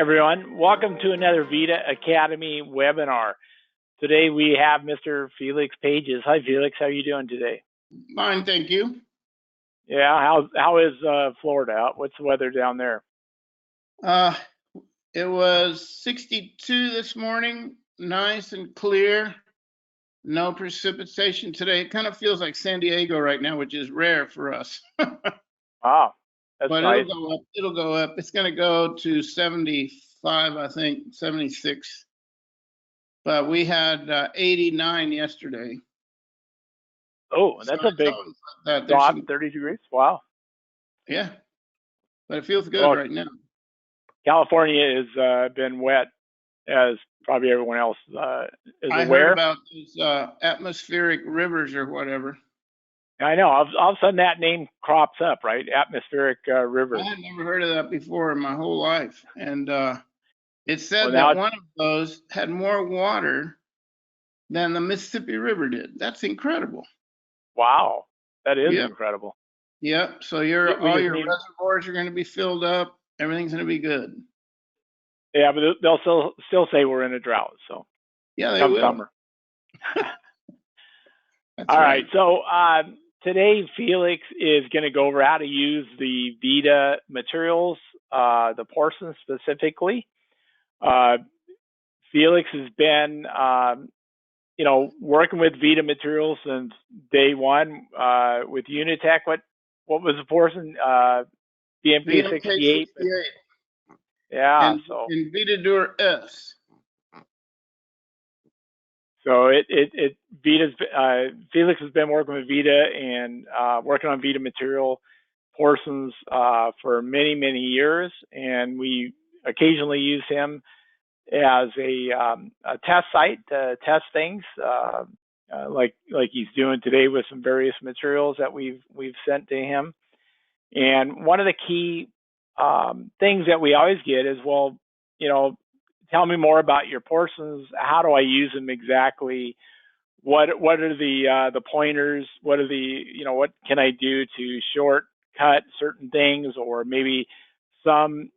everyone. Welcome to another VITA Academy webinar. Today we have Mr. Felix Pages. Hi, Felix. How are you doing today? Fine, thank you. Yeah. How is Florida? What's the weather down there? It was 62 this morning, nice and clear. No precipitation today. It kind of feels like San Diego right now, which is rare for us. Wow, that's but nice. It'll go up. It'll go up. It's going to go to 75, I think, 76. But we had 89 yesterday. Oh, that's a big drop, 30 degrees. Wow. Yeah, but it feels good right now. California has been wet, as probably everyone else is I aware. heard about these atmospheric rivers or whatever. I know. All of a sudden that name crops up, right? Atmospheric rivers. I had never heard of that before in my whole life. And it said that one of those had more water than the Mississippi River did. That's incredible. Wow. That is incredible. Yep. So all your reservoirs are going to be filled up. Everything's going to be good. Yeah, but they'll still say we're in a drought. So yeah, they will. Summer. All right. So today Felix is going to go over how to use the VITA materials, the porcelain specifically. Felix has been, working with VITA materials since day one with Unitech. What was the porcelain? BMP 68. Yeah. And, in VITA Dur S. So Vita's Felix has been working with VITA and working on VITA material porcelains for many years, and we occasionally use him as a test site to test things, like he's doing today with some various materials that we've sent to him. And one of the key things that we always get is, well, tell me more about your porcelains. How do I use them exactly? What are the pointers? What are what can I do to shortcut certain things, or maybe some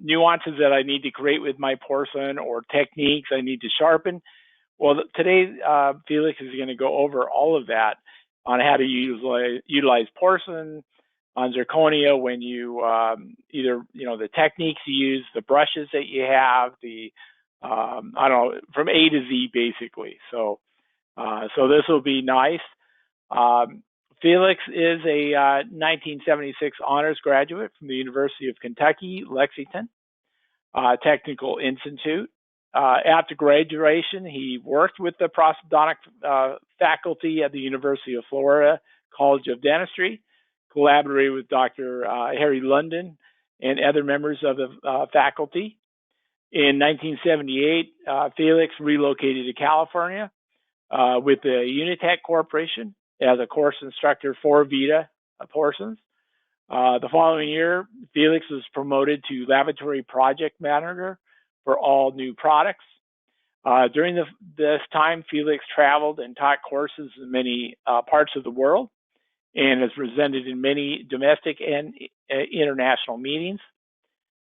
nuances that I need to create with my porcelain, or techniques I need to sharpen? Well, today Felix is going to go over all of that on how to utilize porcelain on zirconia when you either the techniques you use, the brushes that you have, the I don't know, from A to Z basically. So this will be nice. Felix is a 1976 honors graduate from the University of Kentucky, Lexington Technical Institute. After graduation, he worked with the prosthodontic faculty at the University of Florida College of Dentistry, collaborated with Dr. Harry London and other members of the faculty. In 1978, Felix relocated to California with the Unitech Corporation as a course instructor for VITA porcelains. The following year, Felix was promoted to laboratory project manager for all new products. During this time, Felix traveled and taught courses in many parts of the world, and has presented in many domestic and international meetings.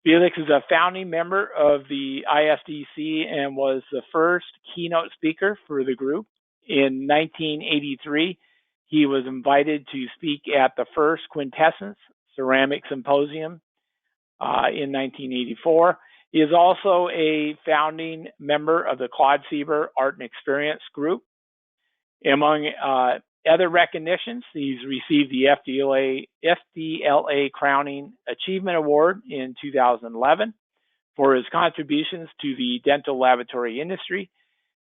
Felix is a founding member of the ISDC and was the first keynote speaker for the group. In 1983, he was invited to speak at the first Quintessence Ceramic Symposium in 1984. He is also a founding member of the Claude Sieber Art and Experience Group. Among other recognitions, he's received the FDLA Crowning Achievement Award in 2011 for his contributions to the dental laboratory industry.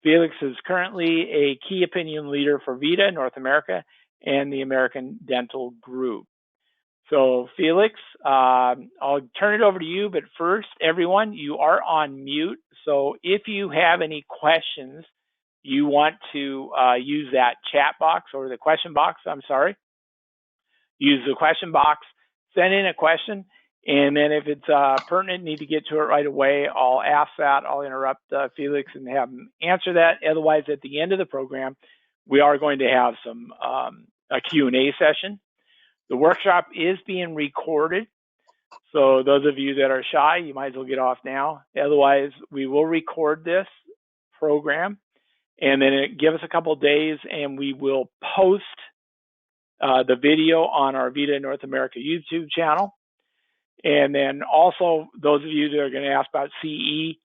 Felix is currently a key opinion leader for VITA North America and the American Dental Group. So Felix, I'll turn it over to you, but first, everyone, you are on mute. So if you have any questions, you want to use that chat box, or the question box, use the question box, send in a question, and then if it's pertinent, need to get to it right away, I'll ask that, I'll interrupt Felix and have him answer that. Otherwise, at the end of the program, we are going to have some a Q&A session. The workshop is being recorded, So those of you that are shy, you might as well get off now. Otherwise, we will record this program, and then give us a couple of days, and we will post the video on our VITA North America YouTube channel. And then also, those of you that are going to ask about CE,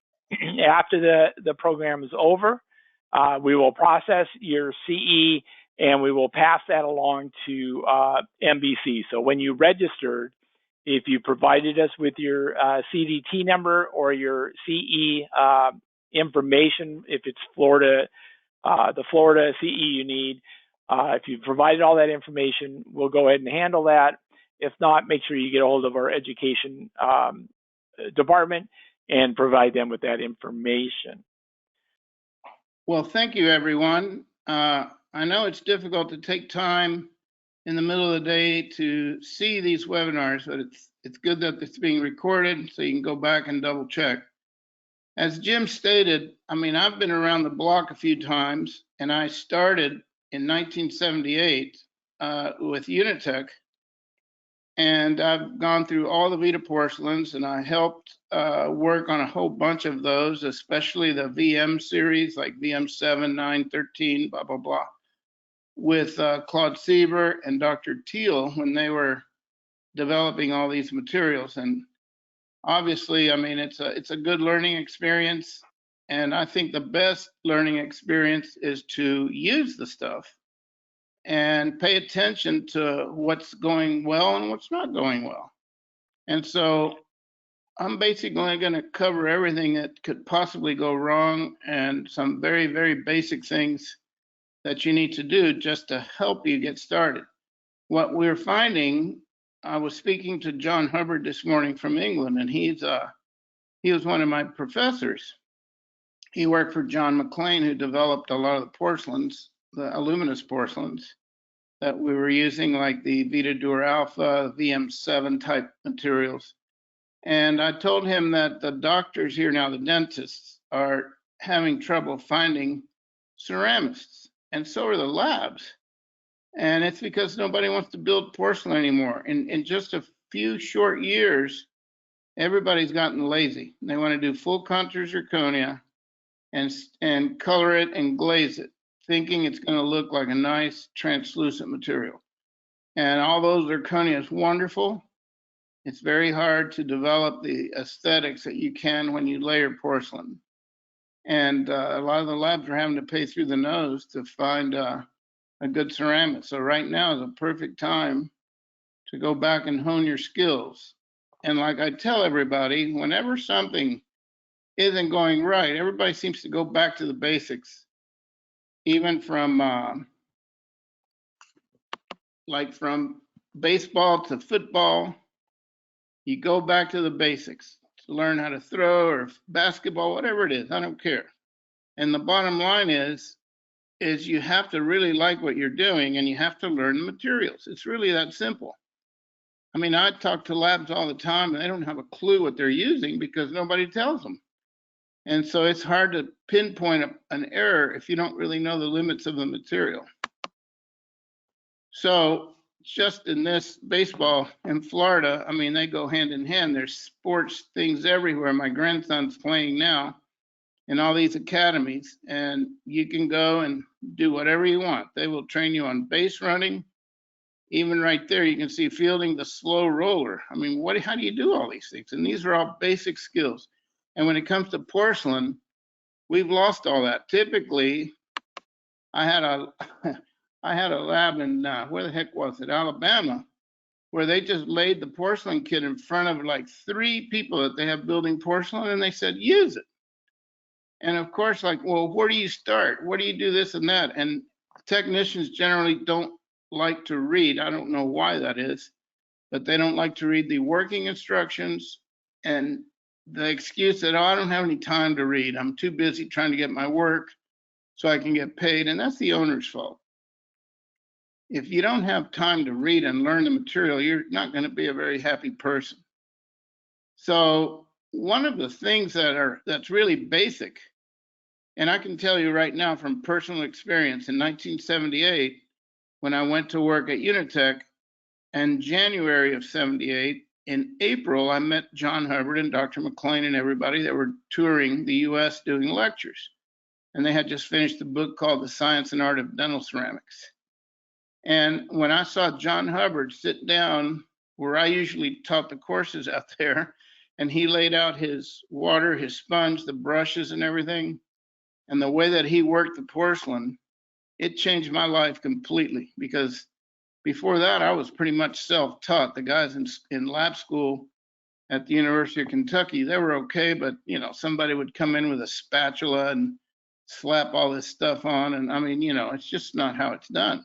after the program is over, we will process your CE and we will pass that along to MBC. So when you registered, if you provided us with your CDT number or your CE information, if it's Florida, the Florida CE you need, if you provided all that information, we'll go ahead and handle that. If not, make sure you get a hold of our education department and provide them with that information. Well, thank you, everyone. I know it's difficult to take time in the middle of the day to see these webinars, but it's good that it's being recorded so you can go back and double check. As Jim stated, I mean, I've been around the block a few times, and I started in 1978 with Unitech, and I've gone through all the VITA porcelains, and I helped work on a whole bunch of those, especially the VM series like VM7, 9, 13, blah, blah, blah, with Claude Sieber and Dr. Thiel when they were developing all these materials. And obviously, I mean, it's a good learning experience. And I think the best learning experience is to use the stuff and pay attention to what's going well and what's not going well. And so I'm basically going to cover everything that could possibly go wrong and some very, very basic things that you need to do just to help you get started. What we're finding, I was speaking to John Hubbard this morning from England, and he was one of my professors. He worked for John McLean, who developed a lot of the porcelains, the aluminous porcelains that we were using, like the VITA Dur Alpha, VM7 type materials. And I told him that the doctors here now, the dentists, are having trouble finding ceramists, and so are the labs. And it's because nobody wants to build porcelain anymore. In just a few short years, everybody's gotten lazy. They want to do full contour zirconia and color it and glaze it, thinking it's going to look like a nice translucent material. And although zirconia is wonderful, it's very hard to develop the aesthetics that you can when you layer porcelain. And a lot of the labs are having to pay through the nose to find a good ceramic. So right now is a perfect time to go back and hone your skills. And like I tell everybody, whenever something isn't going right, everybody seems to go back to the basics, even from like from baseball to football. You go back to the basics to learn how to throw, or basketball, whatever it is, I don't care. And the bottom line is you have to really like what you're doing, and you have to learn the materials. It's really that simple. I mean, I talk to labs all the time, and they don't have a clue what they're using because nobody tells them. And so it's hard to pinpoint an error if you don't really know the limits of the material. So just in this baseball in Florida, I mean, they go hand in hand. There's sports things everywhere. My grandson's playing now in all these academies, and you can go and do whatever you want. They will train you on base running. Even right there, you can see fielding the slow roller. I mean, how do you do all these things? And these are all basic skills. And when it comes to porcelain, we've lost all that. Typically, I had a lab in, where the heck was it, Alabama, where they just laid the porcelain kit in front of like 3 people that they have building porcelain, and they said, use it. And of course, like, well, where do you start? Where do you do this and that? And technicians generally don't like to read. I don't know why that is, but they don't like to read the working instructions, and the excuse that, oh, I don't have any time to read. I'm too busy trying to get my work so I can get paid. And that's the owner's fault. If you don't have time to read and learn the material, you're not going to be a very happy person. So one of the things that's really basic, and I can tell you right now from personal experience, in 1978, when I went to work at Unitech, in January of 78, in April, I met John Hubbard and Dr. McLean and everybody that were touring the US doing lectures. And they had just finished the book called The Science and Art of Dental Ceramics. And when I saw John Hubbard sit down where I usually taught the courses out there, and he laid out his water, his sponge, the brushes and everything, and the way that he worked the porcelain, it changed my life completely, because before that, I was pretty much self-taught. The guys in lab school at the University of Kentucky, they were okay, but you know, somebody would come in with a spatula and slap all this stuff on, and I mean, you know, it's just not how it's done.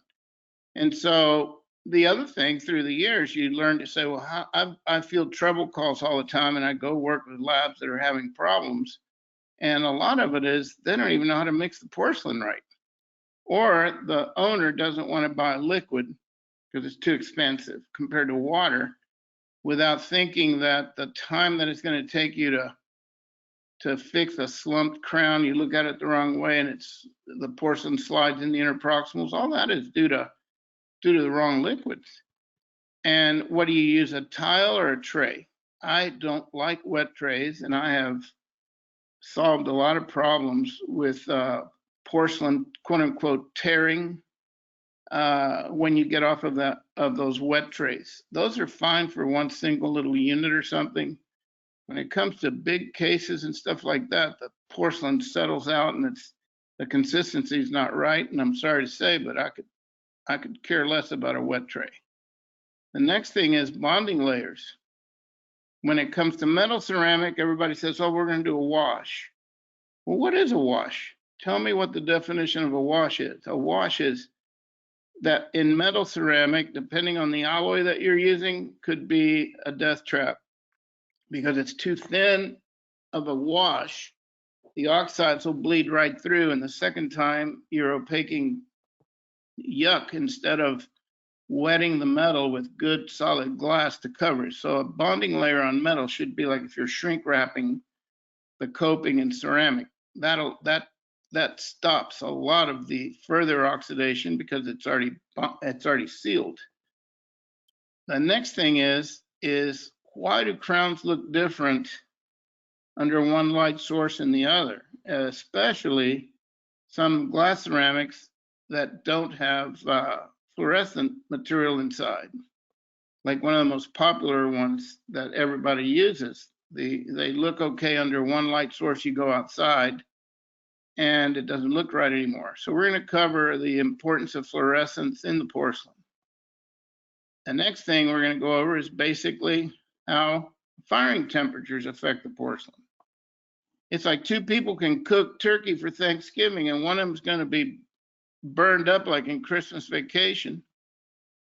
And so the other thing, through the years, you learn to say, well, I field trouble calls all the time, and I go work with labs that are having problems. And a lot of it is they don't even know how to mix the porcelain right. Or the owner doesn't want to buy liquid because it's too expensive compared to water, without thinking that the time that it's going to take you to fix a slumped crown, you look at it the wrong way and the porcelain slides in the interproximals, all that is due to the wrong liquids. And what do you use, a tile or a tray? I don't like wet trays, and I have solved a lot of problems with porcelain, quote unquote, tearing when you get off of those wet trays. Those are fine for one single little unit or something. When it comes to big cases and stuff like that, the porcelain settles out and the consistency is not right. And I'm sorry to say, but I could care less about a wet tray. The next thing is bonding layers. When it comes to metal ceramic, everybody says, oh, we're going to do a wash. Well, what is a wash? Tell me what the definition of a wash is. A wash is that in metal ceramic, depending on the alloy that you're using, could be a death trap, because it's too thin of a wash. The oxides will bleed right through, and the second time you're opaquing yuck instead of wetting the metal with good solid glass to cover it. So a bonding layer on metal should be like if you're shrink wrapping the coping in ceramic. That stops a lot of the further oxidation because it's already sealed. The next thing is why do crowns look different under one light source and the other, especially some glass ceramics that don't have fluorescent material inside, like one of the most popular ones that everybody uses. They look okay under one light source. You go outside and it doesn't look right anymore. So we're going to cover the importance of fluorescence in the porcelain. The next thing we're going to go over is basically how firing temperatures affect the porcelain. It's like two people can cook turkey for Thanksgiving, and one of them is going to be burned up like in Christmas Vacation,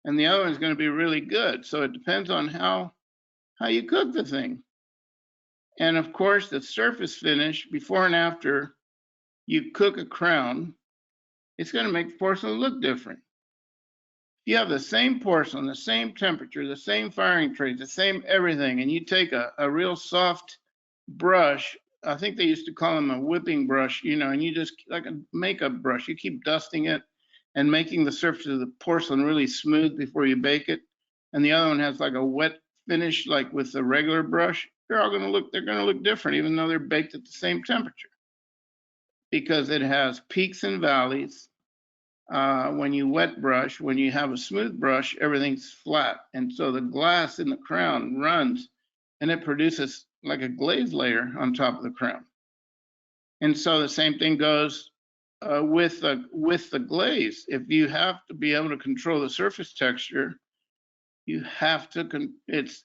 and the other one's going to be really good. So it depends on how you cook the thing. And of course, the surface finish before and after you cook a crown, it's going to make the porcelain look different. If you have the same porcelain, the same temperature, the same firing trays, the same everything, and you take a real soft brush, I think they used to call them a whipping brush, you know, and you just, like a makeup brush, you keep dusting it and making the surface of the porcelain really smooth before you bake it. And the other one has like a wet finish, like with a regular brush. They're going to look different, even though they're baked at the same temperature, because it has peaks and valleys. When you wet brush, when you have a smooth brush, everything's flat. And so the glass in the crown runs and it produces like a glaze layer on top of the crown. And so the same thing goes with the glaze. If you have to be able to control the surface texture, you have to, it's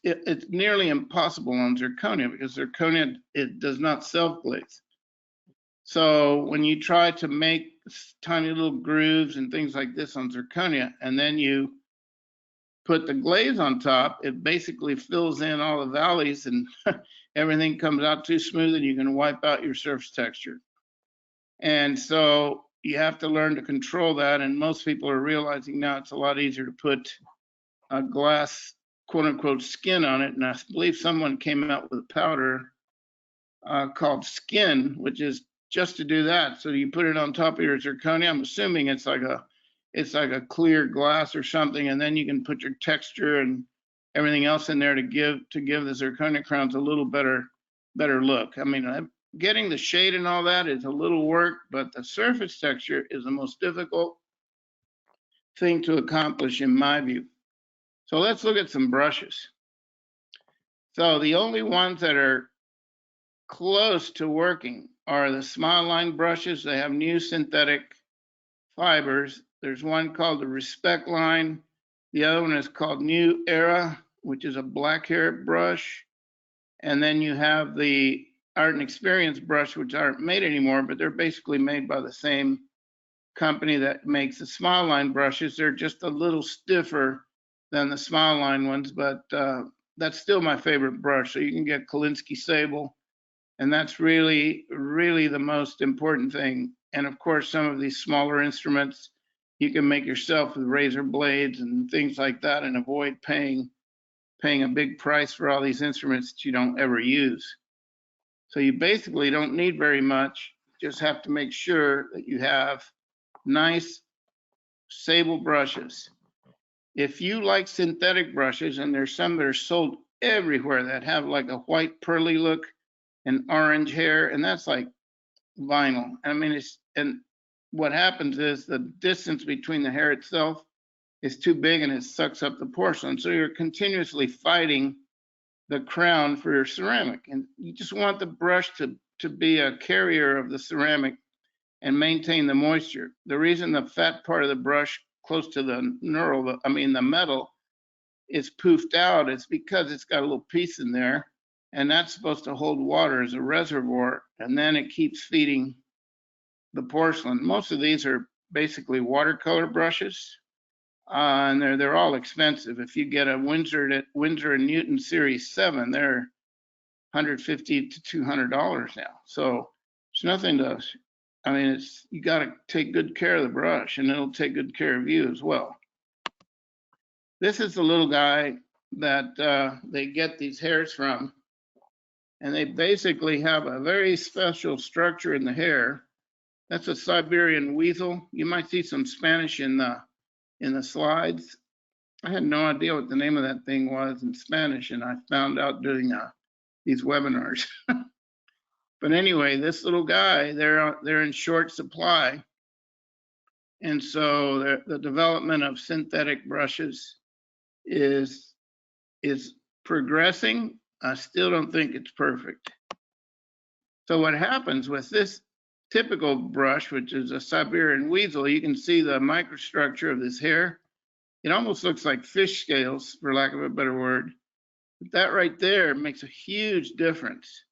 nearly impossible on zirconia, because zirconia, it does not self-glaze. So when you try to make tiny little grooves and things like this on zirconia, and then you put the glaze on top, it basically fills in all the valleys and everything comes out too smooth, and you can wipe out your surface texture. And so you have to learn to control that. And most people are realizing now it's a lot easier to put a glass, quote unquote, skin on it. And I believe someone came out with a powder called Skin, which is just to do that. So you put it on top of your zirconia. I'm assuming it's like a clear glass or something, and then you can put your texture and everything else in there to give the zirconia crowns a little better look. I mean, getting the shade and all that is a little work, but the surface texture is the most difficult thing to accomplish in my view. So let's look at some brushes. So the only ones that are close to working are the smile line brushes. They have new synthetic fibers. There's one called the Respect line. The other one is called New Era, which is a black hair brush. And then you have the Art and Experience brush, which aren't made anymore, but they're basically made by the same company that makes the smile line brushes. They're just a little stiffer than the smile line ones, but that's still my favorite brush. So you can get Kolinsky Sable, and that's really, really the most important thing. And of course, some of these smaller instruments you can make yourself with razor blades and things like that, and avoid paying a big price for all these instruments that you don't ever use. So you basically don't need very much. You just have to make sure that you have nice sable brushes. If you like synthetic brushes, and there's some that are sold everywhere that have like a white pearly look and orange hair, and that's like vinyl. I mean, and what happens is the distance between the hair itself is too big and it sucks up the porcelain. So you're continuously fighting the crown for your ceramic, and you just want the brush to be a carrier of the ceramic and maintain the moisture. The reason the fat part of the brush close to the knurl, the metal, is poofed out is because it's got a little piece in there, and that's supposed to hold water as a reservoir, and then it keeps feeding the porcelain. Most of these are basically watercolor brushes, and they're all expensive. If you get a Winsor and Newton Series 7, they're $150 to $200 now. So it's nothing to, I mean, you got to take good care of the brush, and it'll take good care of you as well. This is the little guy that they get these hairs from, and they basically have a very special structure in the hair. That's a Siberian weasel. You might see some Spanish in the slides. I had no idea what the name of that thing was in Spanish, and I found out doing these webinars. But anyway, this little guy, they're in short supply, and so the development of synthetic brushes is progressing. I still don't think it's perfect. So what happens with this typical brush, which is a Siberian weasel, you can see the microstructure of this hair. It almost looks like fish scales, for lack of a better word. But that right there makes a huge difference.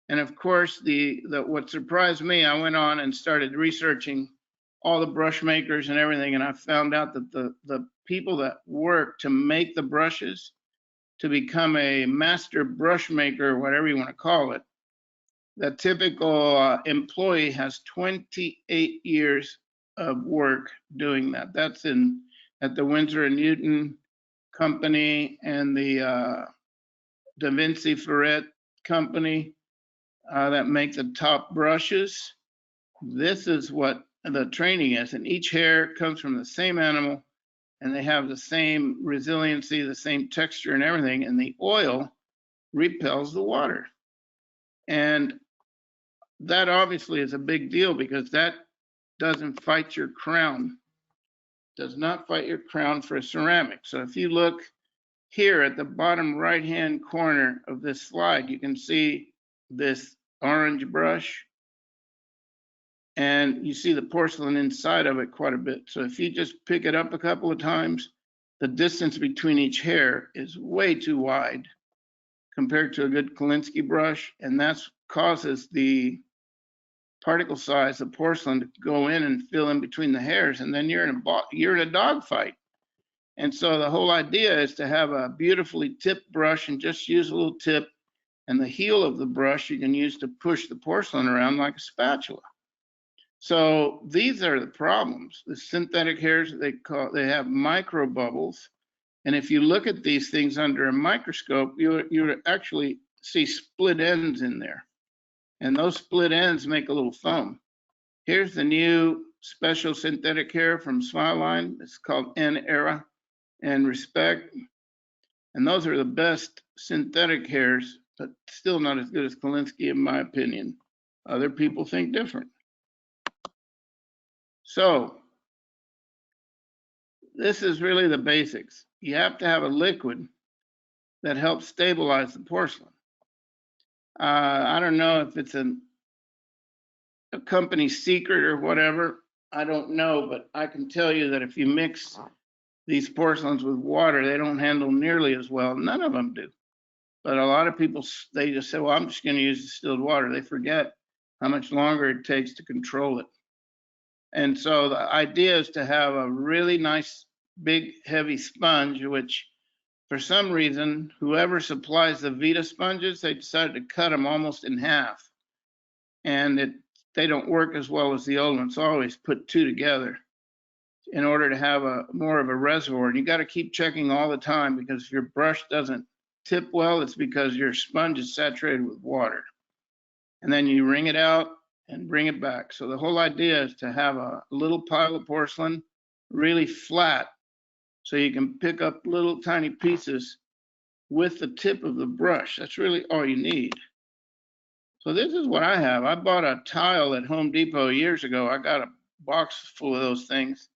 And of course, what surprised me, I went on and started researching all the brush makers and everything, and I found out that the people that work to make the brushes, to become a master brush maker, whatever you want to call it, the typical employee has 28 years of work doing that. That's at the Winsor and Newton company and the Da Vinci Ferret company that make the top brushes. This is what the training is, and each hair comes from the same animal, and they have the same resiliency, the same texture and everything, and the oil repels the water. And that obviously is a big deal, because that doesn't fight your crown, does not fight your crown for a ceramic. So if you look here at the bottom right-hand corner of this slide, you can see this orange brush, and you see the porcelain inside of it quite a bit. So if you just pick it up a couple of times, the distance between each hair is way too wide compared to a good Kolinsky brush, and that causes the particle size of porcelain to go in and fill in between the hairs, and then you're in a dog fight. And so the whole idea is to have a beautifully tipped brush and just use a little tip, and the heel of the brush you can use to push the porcelain around like a spatula. So these are the problems. The synthetic hairs, they have micro bubbles, and if you look at these things under a microscope, you actually see split ends in there, and those split ends make a little foam. Here's the new special synthetic hair from Smile Line. It's called N Era and Respect. And those are the best synthetic hairs, but still not as good as Kolinsky, in my opinion. Other people think different. So this is really the basics. You have to have a liquid that helps stabilize the porcelain. I don't know if it's a company secret or whatever. I don't know, but I can tell you that if you mix these porcelains with water, they don't handle nearly as well. None of them do. But a lot of people, they just say, well, I'm just going to use distilled water. They forget how much longer it takes to control it. And so the idea is to have a really nice, big, heavy sponge, which for some reason, whoever supplies the VITA sponges, they decided to cut them almost in half. And they don't work as well as the old ones. So I always put two together in order to have more of a reservoir. And you got to keep checking all the time, because if your brush doesn't tip well, it's because your sponge is saturated with water. And then you wring it out and bring it back. So the whole idea is to have a little pile of porcelain really flat, so you can pick up little tiny pieces with the tip of the brush. That's really all you need. So this is what I have. I bought a tile at Home Depot years ago. I got a box full of those things.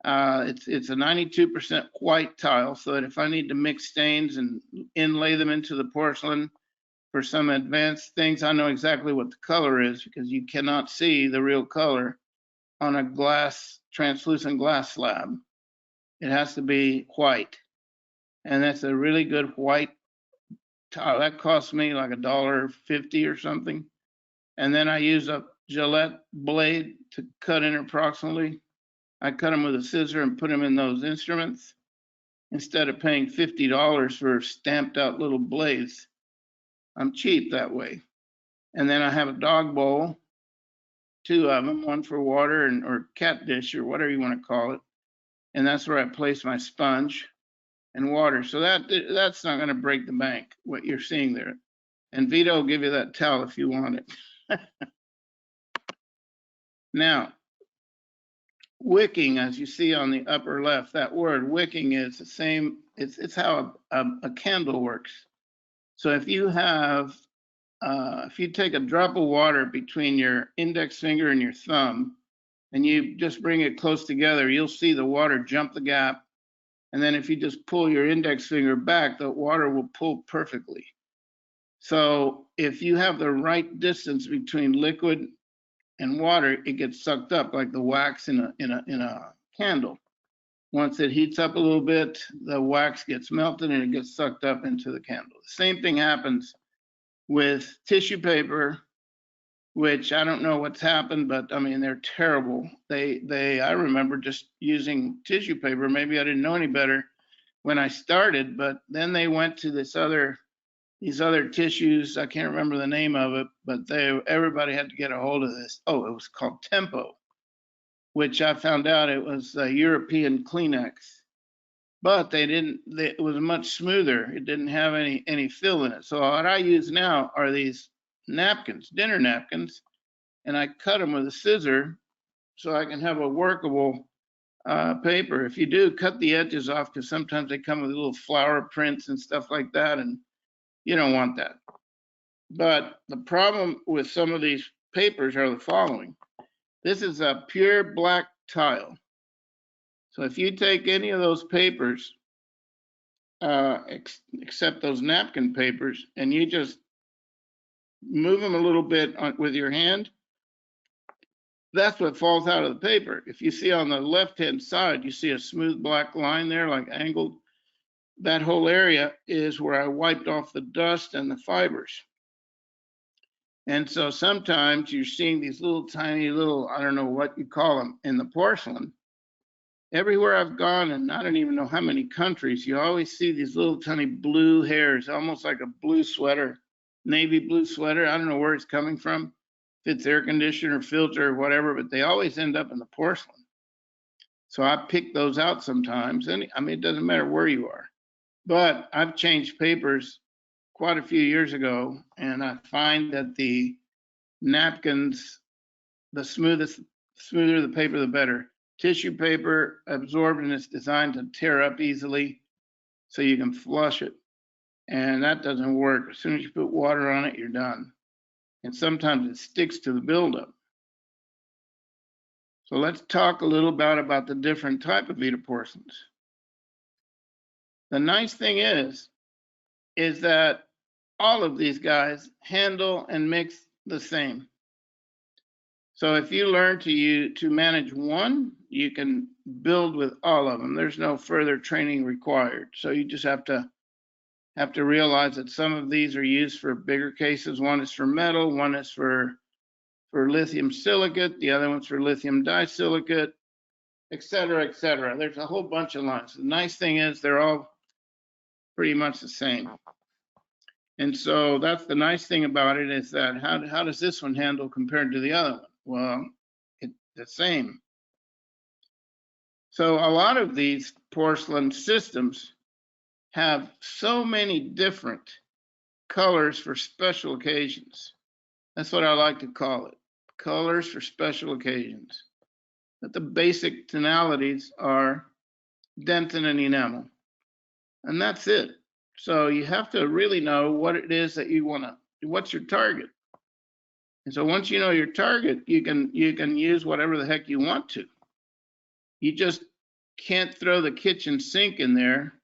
It's a 92% white tile, so that if I need to mix stains and inlay them into the porcelain for some advanced things, I know exactly what the color is, because you cannot see the real color on a translucent glass slab. It has to be white. And that's a really good white tile. That cost me like $1.50 or something. And then I use a Gillette blade to cut interproximally. I cut them with a scissor and put them in those instruments instead of paying $50 for stamped out little blades. I'm cheap that way. And then I have a dog bowl, two of them, one for water or cat dish or whatever you want to call it. And that's where I place my sponge and water. So that's not going to break the bank, what you're seeing there. And Vito will give you that towel if you want it. Now, wicking, as you see on the upper left, that word wicking is the same. It's how a candle works. So if you take a drop of water between your index finger and your thumb, and you just bring it close together, you'll see the water jump the gap. And then if you just pull your index finger back, the water will pull perfectly. So if you have the right distance between liquid and water, it gets sucked up like the wax in a candle. Once it heats up a little bit, the wax gets melted and it gets sucked up into the candle. The same thing happens with tissue paper, which I don't know what's happened, but I mean, they're terrible. I remember just using tissue paper. Maybe I didn't know any better when I started, but then they went to these other tissues. I can't remember the name of it, but everybody had to get a hold of this. Oh, it was called Tempo, which I found out it was a European Kleenex, but it was much smoother. It didn't have any fill in it. So what I use now are these napkins, dinner napkins, and I cut them with a scissor so I can have a workable paper. If you do, cut the edges off, because sometimes they come with little flower prints and stuff like that, and you don't want that. But the problem with some of these papers are the following. This is a pure black tile. So if you take any of those papers, except those napkin papers, and you just move them a little bit with your hand, that's what falls out of the paper. If you see on the left-hand side, you see a smooth black line there, like angled. That whole area is where I wiped off the dust and the fibers. And so sometimes you're seeing these little tiny little, I don't know what you call them, in the porcelain. Everywhere I've gone, and I don't even know how many countries, you always see these little tiny blue hairs, almost like a blue sweater, navy blue sweater. I don't know where it's coming from, if it's air conditioner, filter, or whatever, but they always end up in the porcelain. So I pick those out sometimes. And I mean, it doesn't matter where you are. But I've changed papers quite a few years ago, and I find that the napkins, the smoother the paper, the better. Tissue paper, absorbed, and it's designed to tear up easily. so you can flush it. And that doesn't work. As soon as you put water on it, you're done. And sometimes it sticks to the buildup. So let's talk a little bit about the different type of VITA porcelains. The nice thing is that all of these guys handle and mix the same. So if you learn to manage one, you can build with all of them. There's no further training required. So you just have to realize that some of these are used for bigger cases. One is for metal, one is for lithium silicate, the other one's for lithium disilicate, et cetera, et cetera. There's a whole bunch of lines. The nice thing is they're all pretty much the same. And so that's the nice thing about it, is that how does this one handle compared to the other one? Well, it's the same. So a lot of these porcelain systems have so many different colors for special occasions. That's what I like to call it, colors for special occasions. But the basic tonalities are dentin and enamel, and that's it. So you have to really know what it is that you want to, what's your target. And so once you know your target, you can use whatever the heck you want to. You just can't throw the kitchen sink in there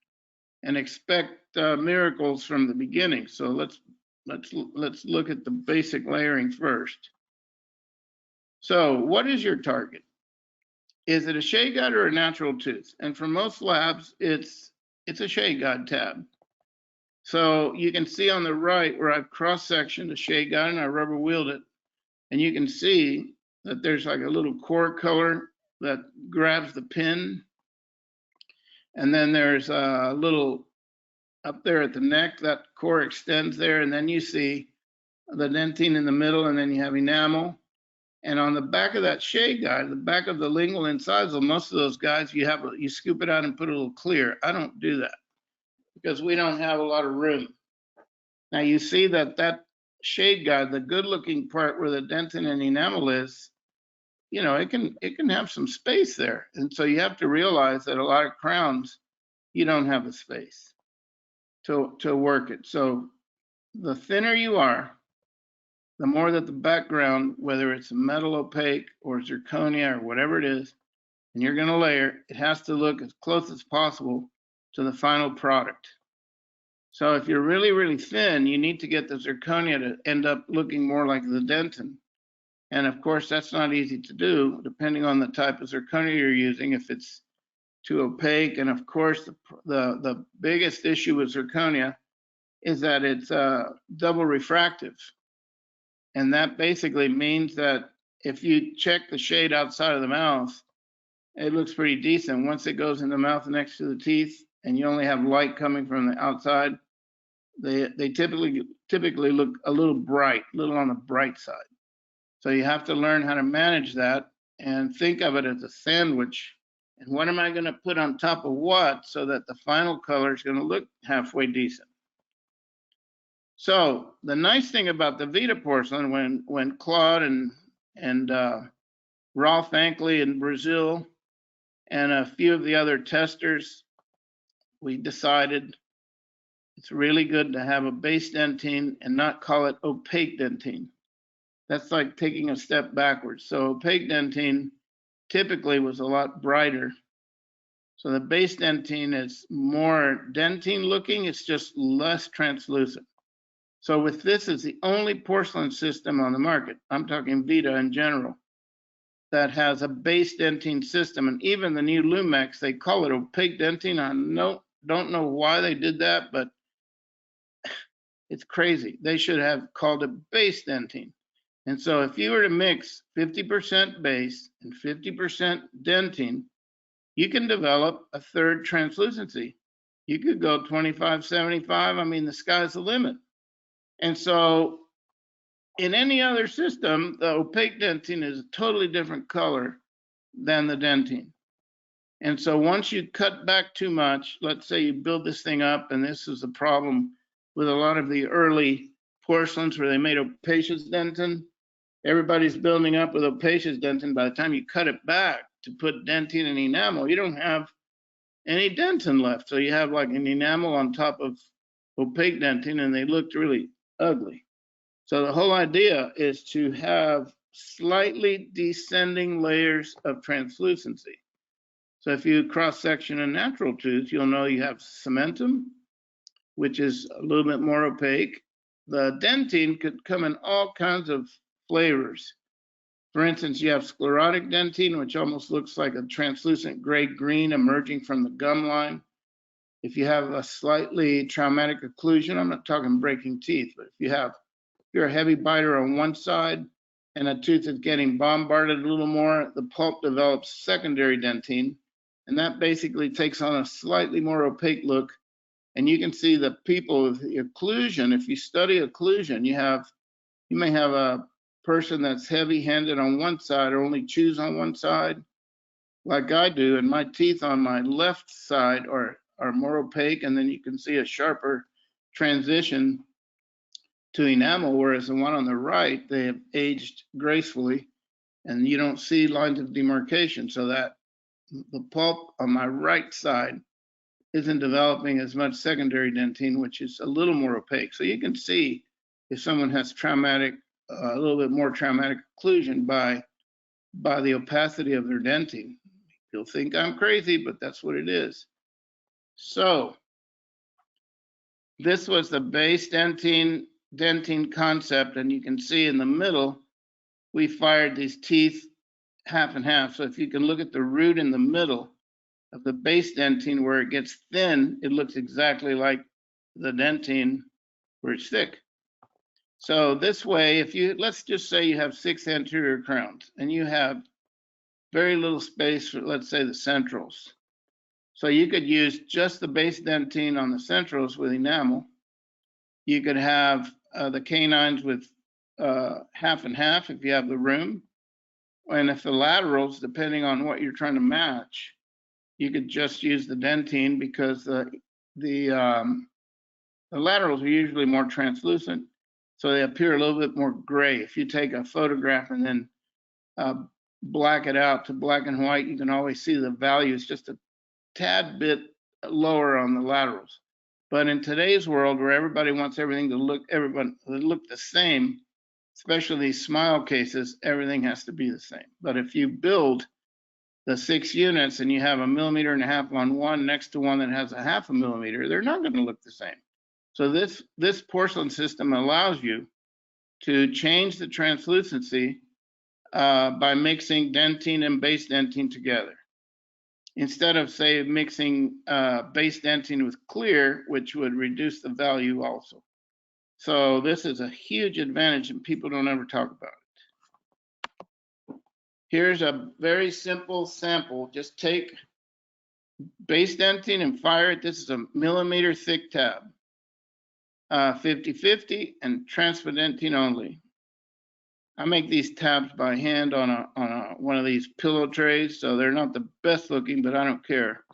and expect miracles from the beginning. So let's look at the basic layering first. So what is your target? Is it a shade guide or a natural tooth? And for most labs, it's a shade guide tab. So you can see on the right where I've cross-sectioned a shade guide and I rubber wheeled it, and you can see that there's like a little core color that grabs the pin, and then there's a little up there at the neck, that core extends there, and then you see the dentine in the middle, and then you have enamel. And on the back of that shade guide, the back of the lingual incisal, most of those guys, you scoop it out and put a little clear. I don't do that because we don't have a lot of room. Now you see that shade guide, the good-looking part where the dentin and enamel is, you know, it can have some space there, and so you have to realize that a lot of crowns, you don't have the space to work it. So the thinner you are, the more that the background, whether it's metal opaque or zirconia or whatever it is, and you're going to layer, it has to look as close as possible to the final product. So if you're really, really thin, you need to get the zirconia to end up looking more like the dentin. And of course, that's not easy to do, depending on the type of zirconia you're using, if it's too opaque. And of course, the biggest issue with zirconia is that it's double refractive. And that basically means that if you check the shade outside of the mouth, it looks pretty decent. Once it goes in the mouth next to the teeth and you only have light coming from the outside, they typically look a little bright, a little on the bright side. So you have to learn how to manage that and think of it as a sandwich. And what am I going to put on top of what so that the final color is going to look halfway decent? So the nice thing about the VITA porcelain, when Claude and Rolf Ankley in Brazil and a few of the other testers, we decided it's really good to have a base dentine and not call it opaque dentine. That's like taking a step backwards. So opaque dentine typically was a lot brighter. So the base dentine is more dentine looking, it's just less translucent. So with this, it's the only porcelain system on the market, I'm talking VITA in general, that has a base dentine system. And even the new Lumex, they call it opaque dentine. I don't know why they did that, but it's crazy. They should have called it base dentine. And so if you were to mix 50% base and 50% dentine, you can develop a third translucency. You could go 25-75. I mean, the sky's the limit. And so in any other system, the opaque dentine is a totally different color than the dentine. And so once you cut back too much, let's say you build this thing up, and this is a problem with a lot of the early porcelains where they made opacious dentin. Everybody's building up with opacious dentin. By the time you cut it back to put dentine and enamel, you don't have any dentin left. So you have like an enamel on top of opaque dentin, and they looked really ugly. So the whole idea is to have slightly descending layers of translucency. So if you cross-section a natural tooth, you'll know you have cementum, which is a little bit more opaque. The dentine could come in all kinds of flavors. For instance, you have sclerotic dentine, which almost looks like a translucent gray-green emerging from the gum line. If you have a slightly traumatic occlusion, I'm not talking breaking teeth, but if you're a heavy biter on one side and a tooth is getting bombarded a little more, the pulp develops secondary dentine, and that basically takes on a slightly more opaque look. And you can see the people with the occlusion. If you study occlusion, you may have a person that's heavy-handed on one side or only chews on one side, like I do, and my teeth on my left side are more opaque, and then you can see a sharper transition to enamel, whereas the one on the right, they have aged gracefully, and you don't see lines of demarcation, so that the pulp on my right side isn't developing as much secondary dentine, which is a little more opaque. So you can see if someone has a little bit more traumatic occlusion by the opacity of their dentine. You'll think I'm crazy, but that's what it is. So this was the base dentine concept, and you can see in the middle, we fired these teeth half and half. So if you can look at the root in the middle of the base dentine where it gets thin, it looks exactly like the dentine where it's thick. So this way, let's just say you have 6 anterior crowns and you have very little space for, let's say, the centrals. So you could use just the base dentine on the centrals with enamel. You could have the canines with half and half if you have the room. And if the laterals, depending on what you're trying to match, you could just use the dentine because the laterals are usually more translucent, so they appear a little bit more gray. If you take a photograph and then black it out to black and white, you can always see the values just a tad bit lower on the laterals. But in today's world, where everybody wants everything to look the same, especially these smile cases, everything has to be the same. But if you build the 6 units and you have 1.5 millimeters on one next to one that has 0.5 millimeter, they're not going to look the same. So this porcelain system allows you to change the translucency by mixing dentine and base dentine together. Instead of, say, mixing base dentine with clear, which would reduce the value also. So this is a huge advantage and people don't ever talk about it. Here's a very simple sample. Just take base dentine and fire it. This is a millimeter thick tab. 50-50 and transpadentine only. I make these tabs by hand on one of these pillow trays, so they're not the best looking, but I don't care.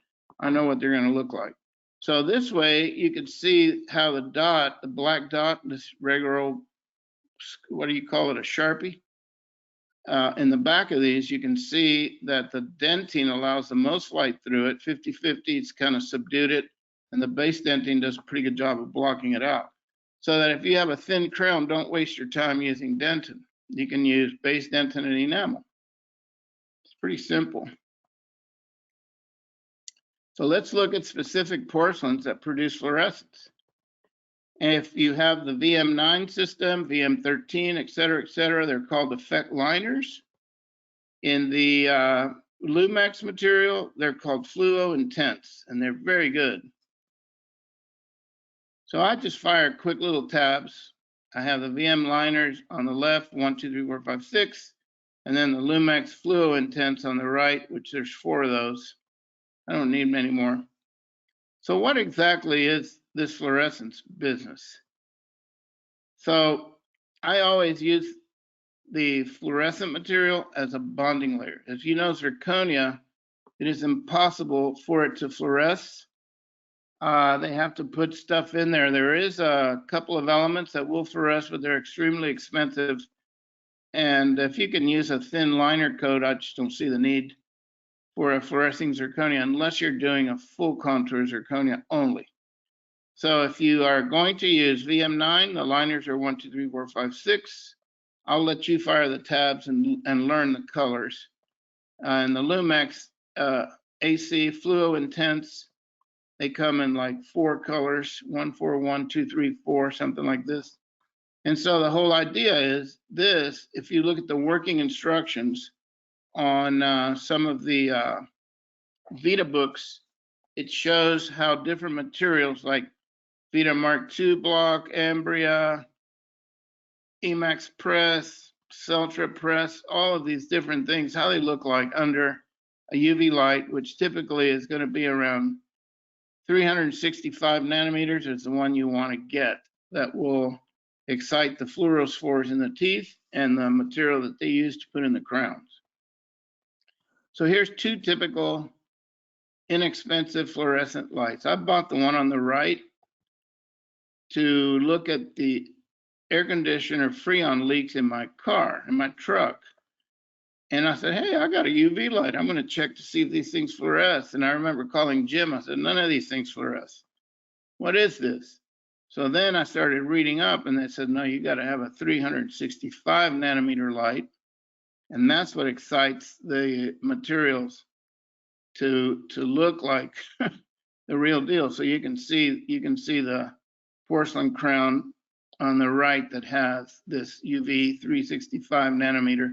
I know what they're going to look like. So this way, you can see how the black dot, this regular old, what do you call it, a Sharpie? In the back of these, you can see that the dentine allows the most light through it. 50-50, it's kind of subdued it, and the base dentine does a pretty good job of blocking it out. So that if you have a thin crown, don't waste your time using dentin. You can use base dentin and enamel. It's pretty simple. So let's look at specific porcelains that produce fluorescence. If you have the VM9 system, VM13, et cetera, they're called effect liners. In the Lumex material, they're called fluo intense, and they're very good. So I just fire quick little tabs. I have the VM liners on the left, 1, 2, 3, 4, 5, 6, and then the Lumex fluo intense on the right, which there's 4 of those. I don't need many more. So what exactly is this fluorescence business? So I always use the fluorescent material as a bonding layer. As you know, zirconia, it is impossible for it to fluoresce. They have to put stuff in there. There is a couple of elements that will fluoresce, but they're extremely expensive. And if you can use a thin liner coat, I just don't see the need. for a fluorescing zirconia unless you're doing a full contour zirconia only. So if you are going to use VM9, the liners are 1, 2, 3, 4, 5, 6. I'll let you fire the tabs and learn the colors. And the Lumex AC Fluo Intense, they come in like 4 colors, 1, 4, 1, 2, 3, 4, something like this. And so the whole idea is this: if you look at the working instructions on some of the VITA books, it shows how different materials like VITA Mark II block, Ambria, Emax Press, Celtra Press, all of these different things, how they look like under a UV light, which typically is going to be around 365 nanometers is the one you want to get that will excite the fluorophores in the teeth and the material that they use to put in the crowns. So here's 2 typical inexpensive fluorescent lights. I bought the one on the right to look at the air conditioner freon leaks in my car, in my truck. And I said, hey, I got a UV light. I'm going to check to see if these things fluoresce. And I remember calling Jim. I said, none of these things fluoresce. What is this? So then I started reading up, and they said, no, you got to have a 365 nanometer light. And that's what excites the materials to look like the real deal. So you can see the porcelain crown on the right that has this UV 365 nanometer.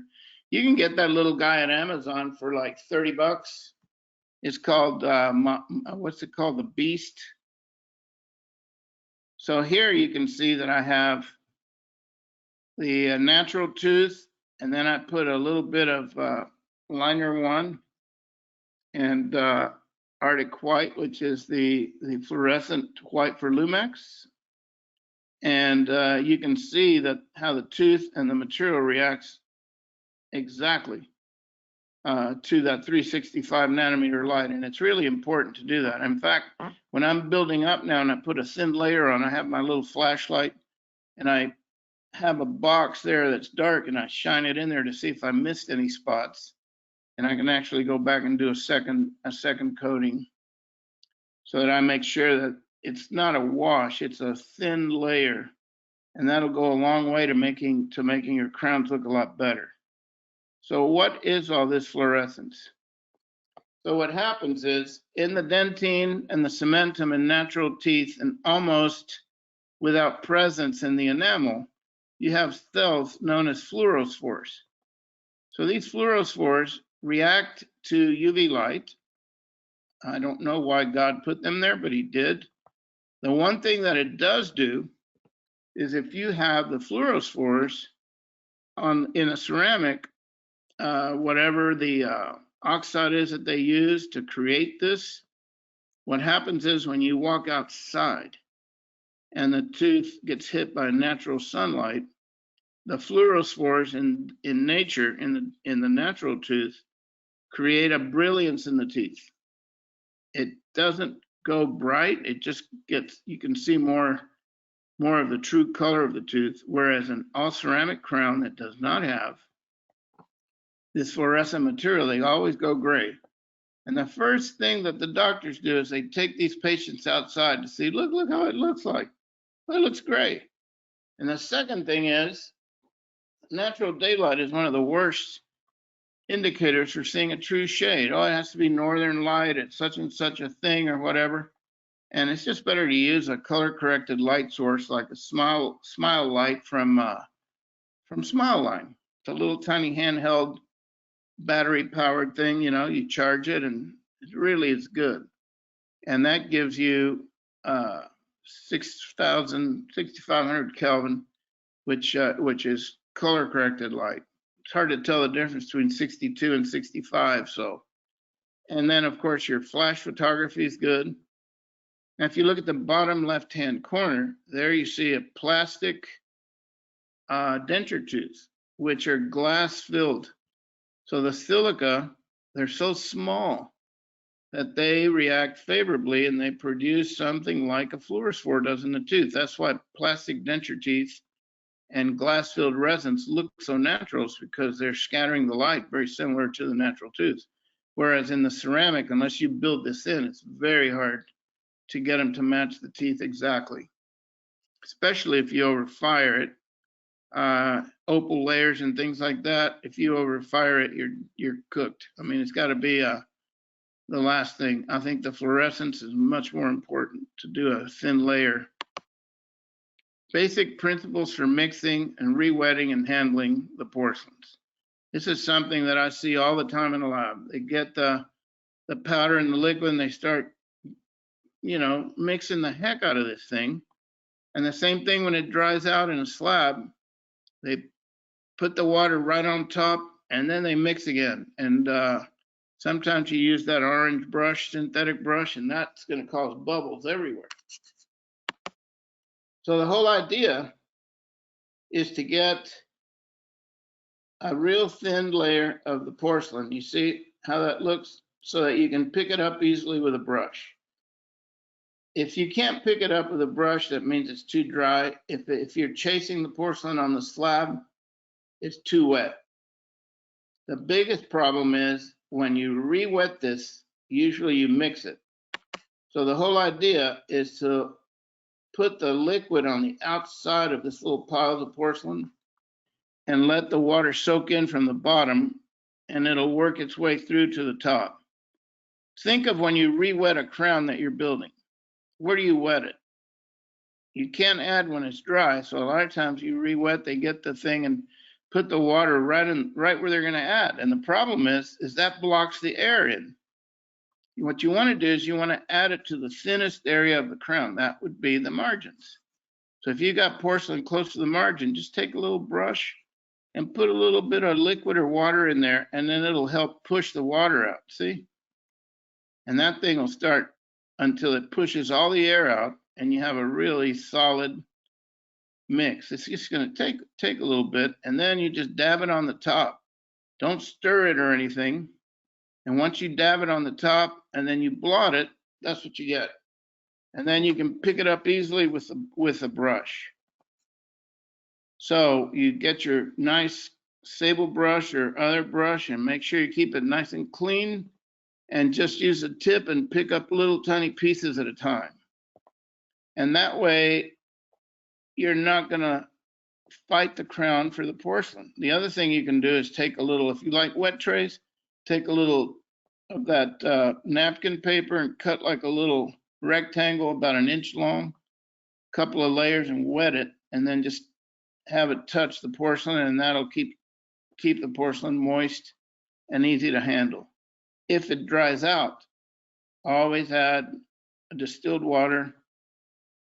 You can get that little guy at Amazon for like 30 bucks. It's called, what's it called? The Beast. So here you can see that I have the natural tooth, and then I put a little bit of liner 1 and Arctic White, which is the fluorescent white for Lumex. And you can see that how the tooth and the material reacts exactly to that 365 nanometer light. And it's really important to do that. In fact, when I'm building up now and I put a thin layer on, I have my little flashlight and I have a box there that's dark and I shine it in there to see if I missed any spots. And I can actually go back and do a second coating so that I make sure that it's not a wash, it's a thin layer. And that'll go a long way to making your crowns look a lot better. So what is all this fluorescence? So what happens is in the dentine and the cementum and natural teeth, and almost without presence in the enamel, you have cells known as fluorophores. So these fluorophores react to UV light. I don't know why God put them there, but he did. The one thing that it does do is if you have the fluorophores in a ceramic, whatever the oxide is that they use to create this, what happens is when you walk outside and the tooth gets hit by natural sunlight, the fluorophores in nature, in the natural tooth, create a brilliance in the teeth. It doesn't go bright, it just gets, you can see more of the true color of the tooth, whereas an all ceramic crown that does not have this fluorescent material, they always go gray. And the first thing that the doctors do is they take these patients outside to see, look how it looks like. Well, it looks gray. And the second thing is, natural daylight is one of the worst indicators for seeing a true shade. Oh, it has to be northern light at such and such a thing or whatever. And it's just better to use a color corrected light source like a smile light from Smileline. It's a little tiny handheld battery powered thing, you know, you charge it and it really is good. And that gives you 6,500 Kelvin, which is color corrected light. It's hard to tell the difference between 62 and 65. So, and then of course your flash photography is good. Now, if you look at the bottom left-hand corner, there you see a plastic denture tooth, which are glass filled. So the silica, they're so small that they react favorably and they produce something like a fluorophore does in the tooth. That's why plastic denture teeth and glass-filled resins look so natural, because they're scattering the light very similar to the natural tooth. Whereas in the ceramic, unless you build this in, it's very hard to get them to match the teeth exactly, especially if you overfire it. Opal layers and things like that, if you overfire it, you're cooked. I mean, it's got to be the last thing. I think the fluorescence is much more important to do a thin layer. Basic principles for mixing and re-wetting and handling the porcelains. This is something that I see all the time in the lab. They get the powder and the liquid and they start, mixing the heck out of this thing. And the same thing when it dries out in a slab, they put the water right on top and then they mix again. And sometimes you use that orange brush, synthetic brush, and that's going to cause bubbles everywhere. So the whole idea is to get a real thin layer of the porcelain. You see how that looks, so that you can pick it up easily with a brush. If you can't pick it up with a brush, that means it's too dry. If you're chasing the porcelain on the slab, it's too wet. The biggest problem is when you re-wet this, usually you mix it. So the whole idea is to put the liquid on the outside of this little pile of porcelain and let the water soak in from the bottom, and it'll work its way through to the top. Think of when you re-wet a crown that you're building. Where do you wet it? You can't add when it's dry, so a lot of times you re-wet, they get the thing and put the water right where they're going to add. And the problem is that blocks the air in. What you want to do is you want to add it to the thinnest area of the crown. That would be the margins. So if you got porcelain close to the margin, just take a little brush and put a little bit of liquid or water in there, and then it'll help push the water out, see? And that thing will start until it pushes all the air out and you have a really solid mix. It's just going to take a little bit, and then you just dab it on the top. Don't stir it or anything. And once you dab it on the top and then you blot it, that's what you get. And then you can pick it up easily with a brush. So you get your nice sable brush or other brush and make sure you keep it nice and clean, and just use a tip and pick up little tiny pieces at a time. And that way you're not going to fight the crown for the porcelain. The other thing you can do is take a little, if you like wet trays, take a little of that napkin paper and cut like a little rectangle about an inch long, a couple of layers, and wet it, and then just have it touch the porcelain, and that'll keep the porcelain moist and easy to handle. If it dries out, always add a distilled water.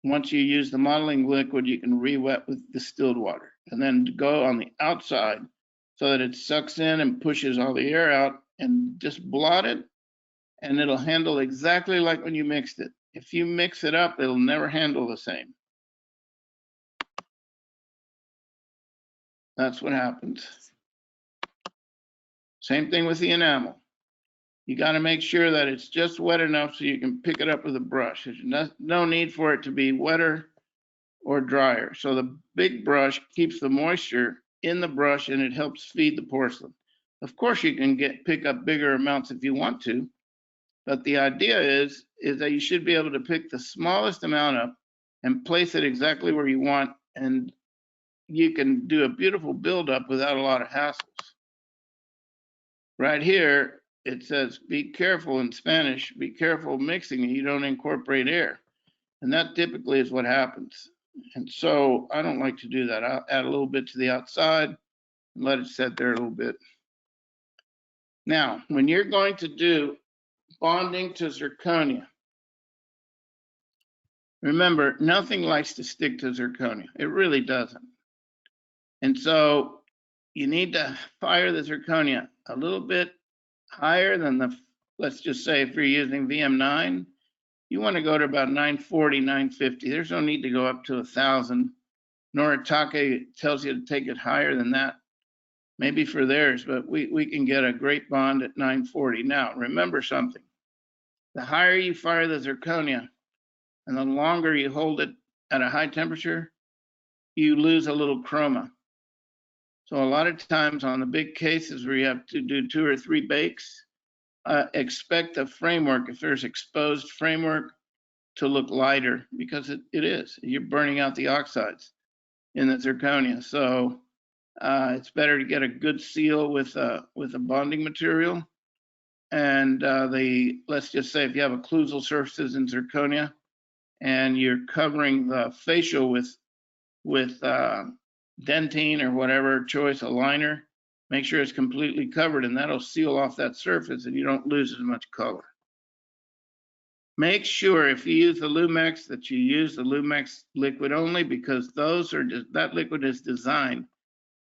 Once you use the modeling liquid, you can re-wet with distilled water, and then go on the outside so that it sucks in and pushes all the air out, and just blot it, and it'll handle exactly like when you mixed it. If you mix it up, it'll never handle the same. That's what happens. Same thing with the enamel. You got to make sure that it's just wet enough so you can pick it up with a brush. There's no need for it to be wetter or drier. So the big brush keeps the moisture in the brush, and it helps feed the porcelain. Of course, you can pick up bigger amounts if you want to, but the idea is that you should be able to pick the smallest amount up and place it exactly where you want, and you can do a beautiful buildup without a lot of hassles. Right here, it says, be careful in Spanish, be careful mixing, and you don't incorporate air. And that typically is what happens. And so I don't like to do that. I'll add a little bit to the outside and let it set there a little bit. Now, when you're going to do bonding to zirconia, remember, nothing likes to stick to zirconia. It really doesn't. And so you need to fire the zirconia a little bit higher than the, let's just say if you're using VM9, you want to go to about 940, 950. There's no need to go up to 1,000. Noritake tells you to take it higher than that, maybe for theirs, but we can get a great bond at 940. Now, remember something. The higher you fire the zirconia and the longer you hold it at a high temperature, you lose a little chroma. So a lot of times on the big cases where you have to do 2 or 3 bakes, expect the framework, if there's exposed framework, to look lighter, because it is. You're burning out the oxides in the zirconia. So it's better to get a good seal with a bonding material. And let's just say if you have occlusal surfaces in zirconia and you're covering the facial with dentine or whatever choice, a liner, make sure it's completely covered, and that'll seal off that surface and you don't lose as much color. Make sure if you use the Lumex that you use the Lumex liquid only, because that liquid is designed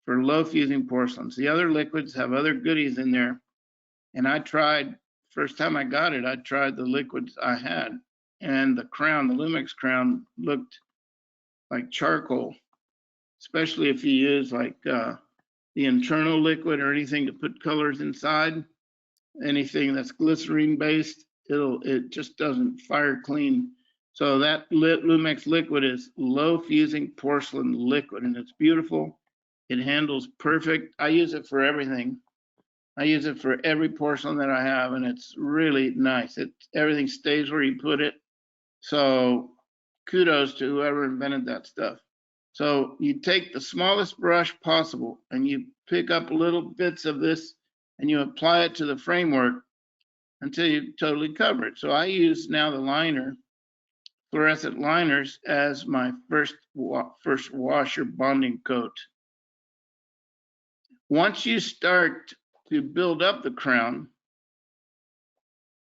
for low fusing porcelains. The other liquids have other goodies in there, and I tried, first time I got it, I tried the liquids I had, and the crown, the Lumex crown, looked like charcoal, especially if you use like the internal liquid or anything to put colors inside, anything that's glycerine based, it just doesn't fire clean. So that Lumex liquid is low fusing porcelain liquid, and it's beautiful. It handles perfect. I use it for everything. I use it for every porcelain that I have, and it's really nice. Everything stays where you put it. So kudos to whoever invented that stuff. So you take the smallest brush possible and you pick up little bits of this and you apply it to the framework until you totally cover it. So I use now the liner, fluorescent liners, as my first washer bonding coat. Once you start to build up the crown,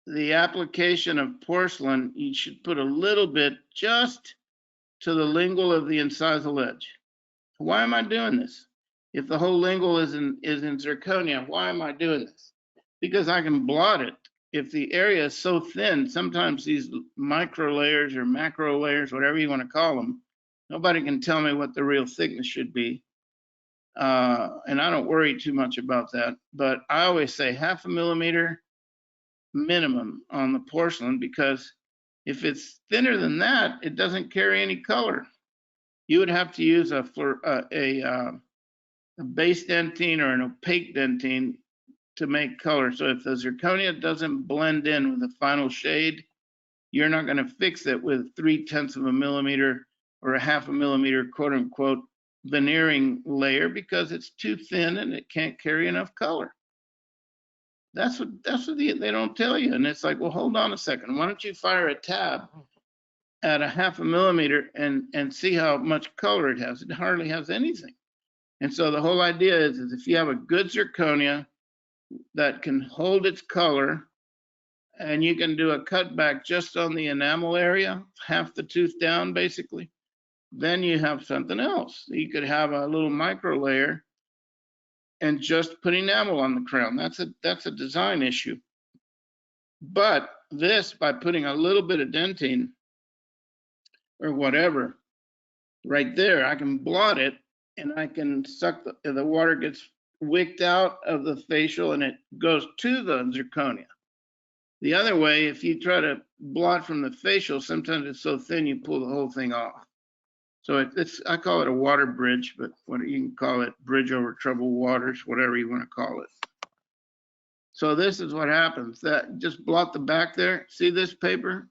the application of porcelain, you should put a little bit just to the lingual of the incisal edge. Why am I doing this? If the whole lingual is in zirconia, why am I doing this? Because I can blot it. If the area is so thin, sometimes these micro layers or macro layers, whatever you want to call them, nobody can tell me what the real thickness should be. And I don't worry too much about that, but I always say 0.5 millimeter minimum on the porcelain, because if it's thinner than that, it doesn't carry any color. You would have to use a base dentine or an opaque dentine to make color. So if the zirconia doesn't blend in with the final shade, you're not going to fix it with 0.3 millimeter or a 0.5 millimeter, quote unquote, veneering layer, because it's too thin and it can't carry enough color. That's what they don't tell you. And it's like, well, hold on a second. Why don't you fire a tab at a 0.5 millimeter and see how much color it has? It hardly has anything. And so the whole idea is if you have a good zirconia that can hold its color, and you can do a cutback just on the enamel area, half the tooth down basically, then you have something else. You could have a little micro layer and just put enamel on the crown. That's a design issue. But this, by putting a little bit of dentine or whatever right there, I can blot it and I can suck the water gets wicked out of the facial and it goes to the zirconia. The other way, if you try to blot from the facial, sometimes it's so thin you pull the whole thing off. So I call it a water bridge, but you can call it bridge over troubled waters, whatever you want to call it. So this is what happens. That just blot the back there. See this paper?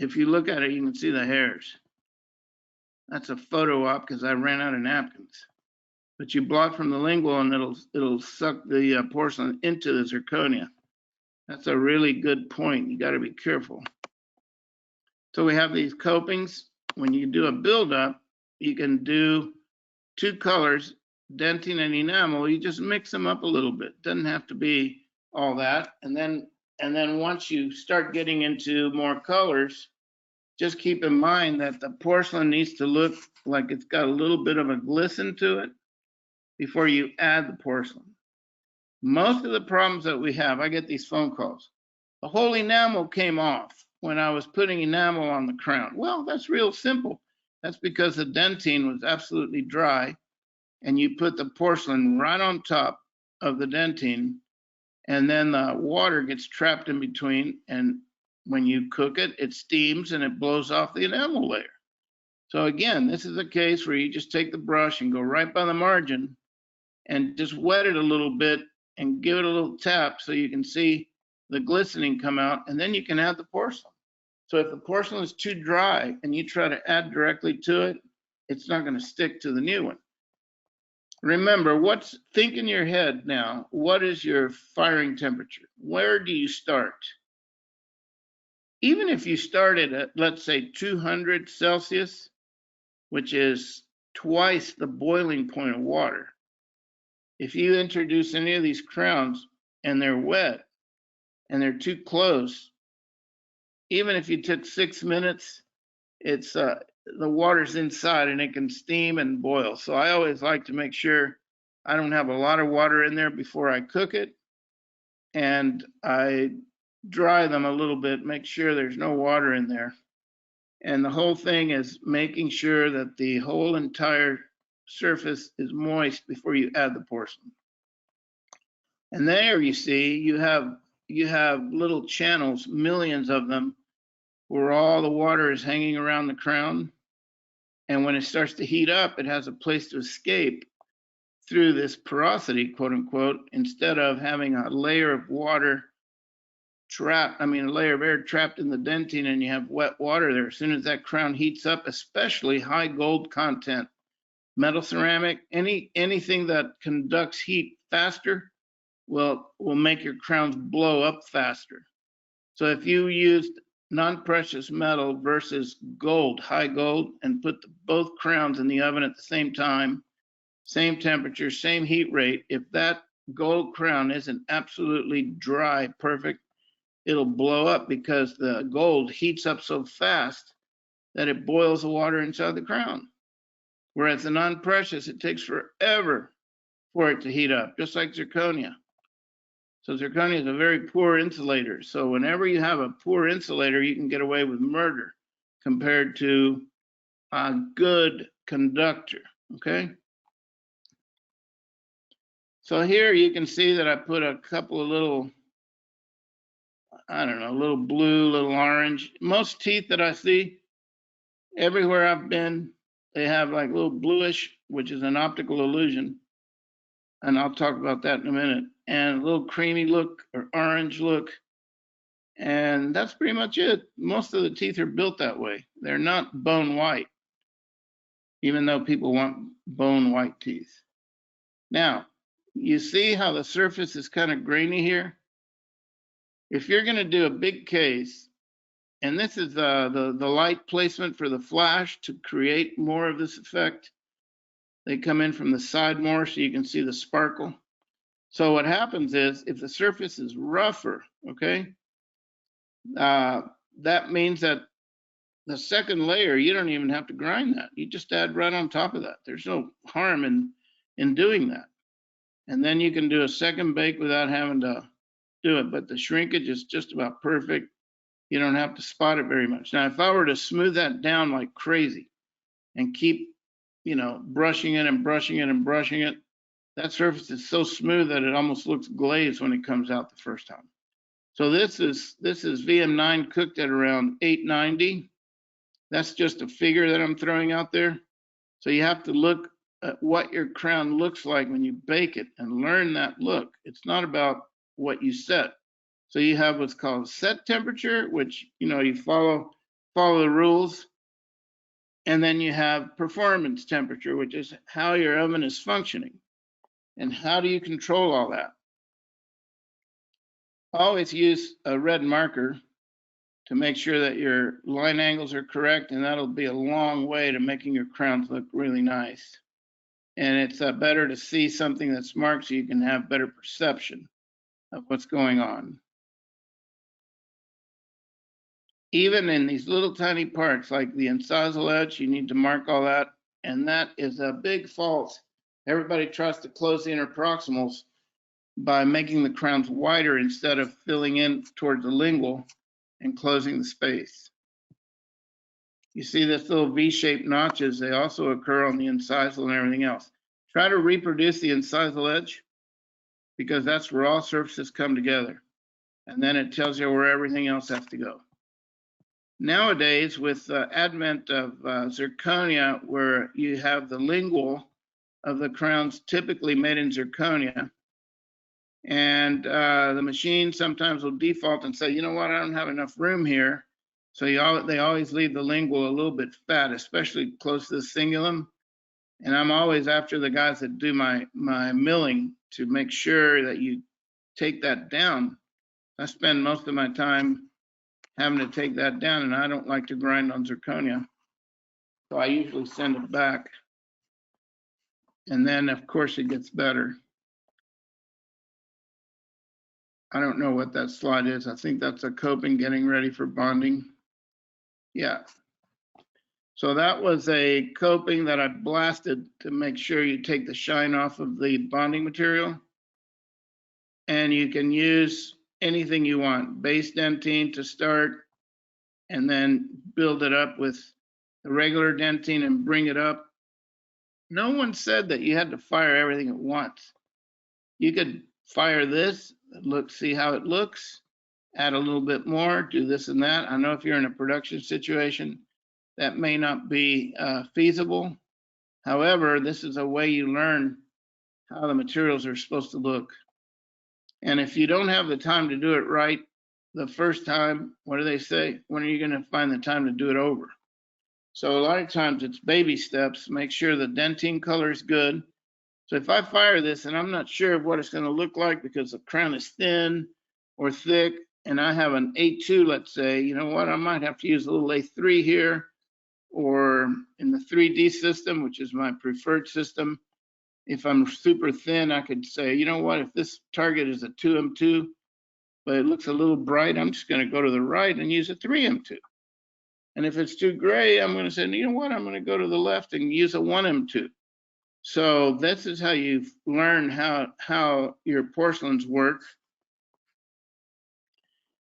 If you look at it, you can see the hairs. That's a photo op because I ran out of napkins. But you blot from the lingual and it'll suck the porcelain into the zirconia. That's a really good point. You got to be careful. So we have these copings. When you do a buildup, you can do 2 colors, dentine and enamel. You just mix them up a little bit. Doesn't have to be all that. And then once you start getting into more colors, just keep in mind that the porcelain needs to look like it's got a little bit of a glisten to it before you add the porcelain. Most of the problems that we have, I get these phone calls. The whole enamel came off when I was putting enamel on the crown. Well, that's real simple. That's because the dentine was absolutely dry and you put the porcelain right on top of the dentine, and then the water gets trapped in between, and when you cook it, it steams and it blows off the enamel layer. So again, this is a case where you just take the brush and go right by the margin and just wet it a little bit and give it a little tap so you can see the glistening come out, and then you can add the porcelain. So if the porcelain is too dry and you try to add directly to it, it's not going to stick to the new one. Remember, think in your head now, what is your firing temperature? Where do you start? Even if you started at, let's say, 200 Celsius, which is twice the boiling point of water, if you introduce any of these crowns and they're wet and they're too close, even if you took 6 minutes, it's the water's inside and it can steam and boil. So I always like to make sure I don't have a lot of water in there before I cook it, and I dry them a little bit, make sure there's no water in there. And the whole thing is making sure that the whole entire surface is moist before you add the porcelain. And there you see you have little channels, millions of them, where all the water is hanging around the crown. And when it starts to heat up, it has a place to escape through this porosity, quote unquote, instead of having a layer of water trapped, a layer of air trapped in the dentine, and you have wet water there. As soon as that crown heats up, especially high gold content, metal ceramic, anything that conducts heat faster will make your crowns blow up faster. So if you used non-precious metal versus gold, high gold, and put both crowns in the oven at the same time, same temperature, same heat rate, if that gold crown isn't absolutely dry, perfect, it'll blow up because the gold heats up so fast that it boils the water inside the crown. Whereas the non-precious, it takes forever for it to heat up, just like zirconia. So zirconia is a very poor insulator. So whenever you have a poor insulator, you can get away with murder compared to a good conductor, okay? So here you can see that I put a couple of little, I don't know, little blue, little orange. Most teeth that I see, everywhere I've been, they have like little bluish, which is an optical illusion. And I'll talk about that in a minute. And a little creamy look or orange look. And that's pretty much it. Most of the teeth are built that way. They're not bone white, even though people want bone white teeth. Now, you see how the surface is kind of grainy here? If you're going to do a big case, and this is the light placement for the flash to create more of this effect. They come in from the side more so you can see the sparkle. So what happens is if the surface is rougher, okay, that means that the second layer, you don't even have to grind that. You just add right on top of that. There's no harm in doing that. And then you can do a second bake without having to do it. But the shrinkage is just about perfect. You don't have to spot it very much. Now, if I were to smooth that down like crazy and keep, brushing it and brushing it and brushing it, that surface is so smooth that it almost looks glazed when it comes out the first time. So this is VM9 cooked at around 890. That's just a figure that I'm throwing out there. So you have to look at what your crown looks like when you bake it and learn that look. It's not about what you set. So you have what's called set temperature, which you follow the rules. And then you have performance temperature, which is how your oven is functioning. And how do you control all that? Always use a red marker to make sure that your line angles are correct, and that'll be a long way to making your crowns look really nice. And it's better to see something that's marked so you can have better perception of what's going on. Even in these little tiny parts like the incisal edge, you need to mark all that, and that is a big fault. Everybody tries to close the interproximals by making the crowns wider instead of filling in towards the lingual and closing the space. You see this little V-shaped notches, they also occur on the incisal and everything else. Try to reproduce the incisal edge because that's where all surfaces come together. And then it tells you where everything else has to go. Nowadays, with the advent of zirconia, where you have the lingual of the crowns typically made in zirconia, And the machine sometimes will default and say, you know what, I don't have enough room here. So they always leave the lingual a little bit fat, especially close to the cingulum. And I'm always after the guys that do my milling to make sure that you take that down. I spend most of my time having to take that down, and I don't like to grind on zirconia. So I usually send it back. And then, of course, it gets better. I don't know what that slide is. I think that's a coping getting ready for bonding. Yeah. So that was a coping that I blasted to make sure you take the shine off of the bonding material. And you can use anything you want, base dentine to start, and then build it up with the regular dentine and bring it up. No one said that you had to fire everything at once. You could fire this, look, see how it looks, add a little bit more, do this and that. I know if you're in a production situation, that may not be feasible. However, this is a way you learn how the materials are supposed to look. And if you don't have the time to do it right the first time, what do they say? When are you going to find the time to do it over? So a lot of times it's baby steps. Make sure the dentine color is good. So if I fire this and I'm not sure of what it's going to look like because the crown is thin or thick, and I have an A2, let's say, you know what, I might have to use a little A3 here, or in the 3D system, which is my preferred system. If I'm super thin, I could say, you know what, if this target is a 2M2, but it looks a little bright, I'm just going to go to the right and use a 3M2. And if it's too gray, I'm going to say, you know what, I'm going to go to the left and use a 1M2. So this is how you learn how your porcelains work.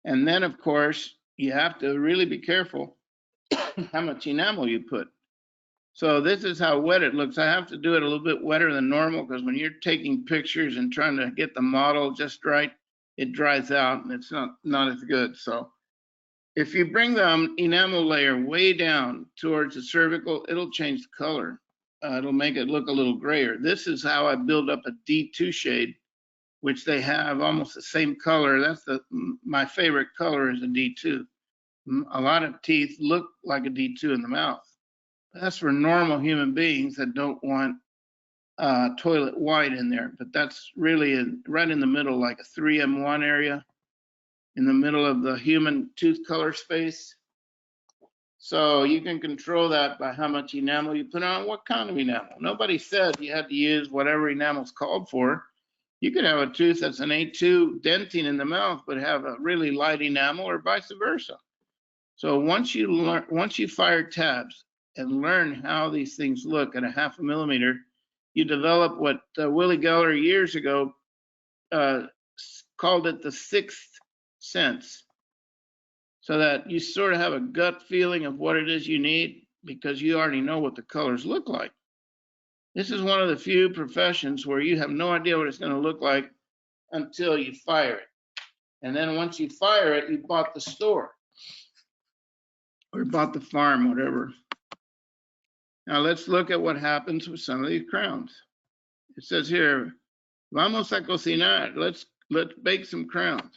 And then, of course, you have to really be careful how much enamel you put. So this is how wet it looks. I have to do it a little bit wetter than normal because when you're taking pictures and trying to get the model just right, it dries out and it's not as good. So if you bring the enamel layer way down towards the cervical, it'll change the color. It'll make it look a little grayer. This is how I build up a D2 shade, which they have almost the same color. That's my favorite color is a D2. A lot of teeth look like a D2 in the mouth. That's for normal human beings that don't want toilet white in there, but that's really right in the middle, like a 3M1 area in the middle of the human tooth color space. So you can control that by how much enamel you put on, what kind of enamel. Nobody said you had to use whatever enamel's called for. You could have a tooth that's an A2 dentine in the mouth, but have a really light enamel, or vice versa. So once you fire tabs and learn how these things look at a 0.5 millimeter, you develop what Willie Geller years ago called it the sixth sense. So that you sort of have a gut feeling of what it is you need because you already know what the colors look like. This is one of the few professions where you have no idea what it's going to look like until you fire it. And then once you fire it, you bought the store or bought the farm, whatever. Now let's look at what happens with some of these crowns. It says here, vamos a cocinar. Let's bake some crowns.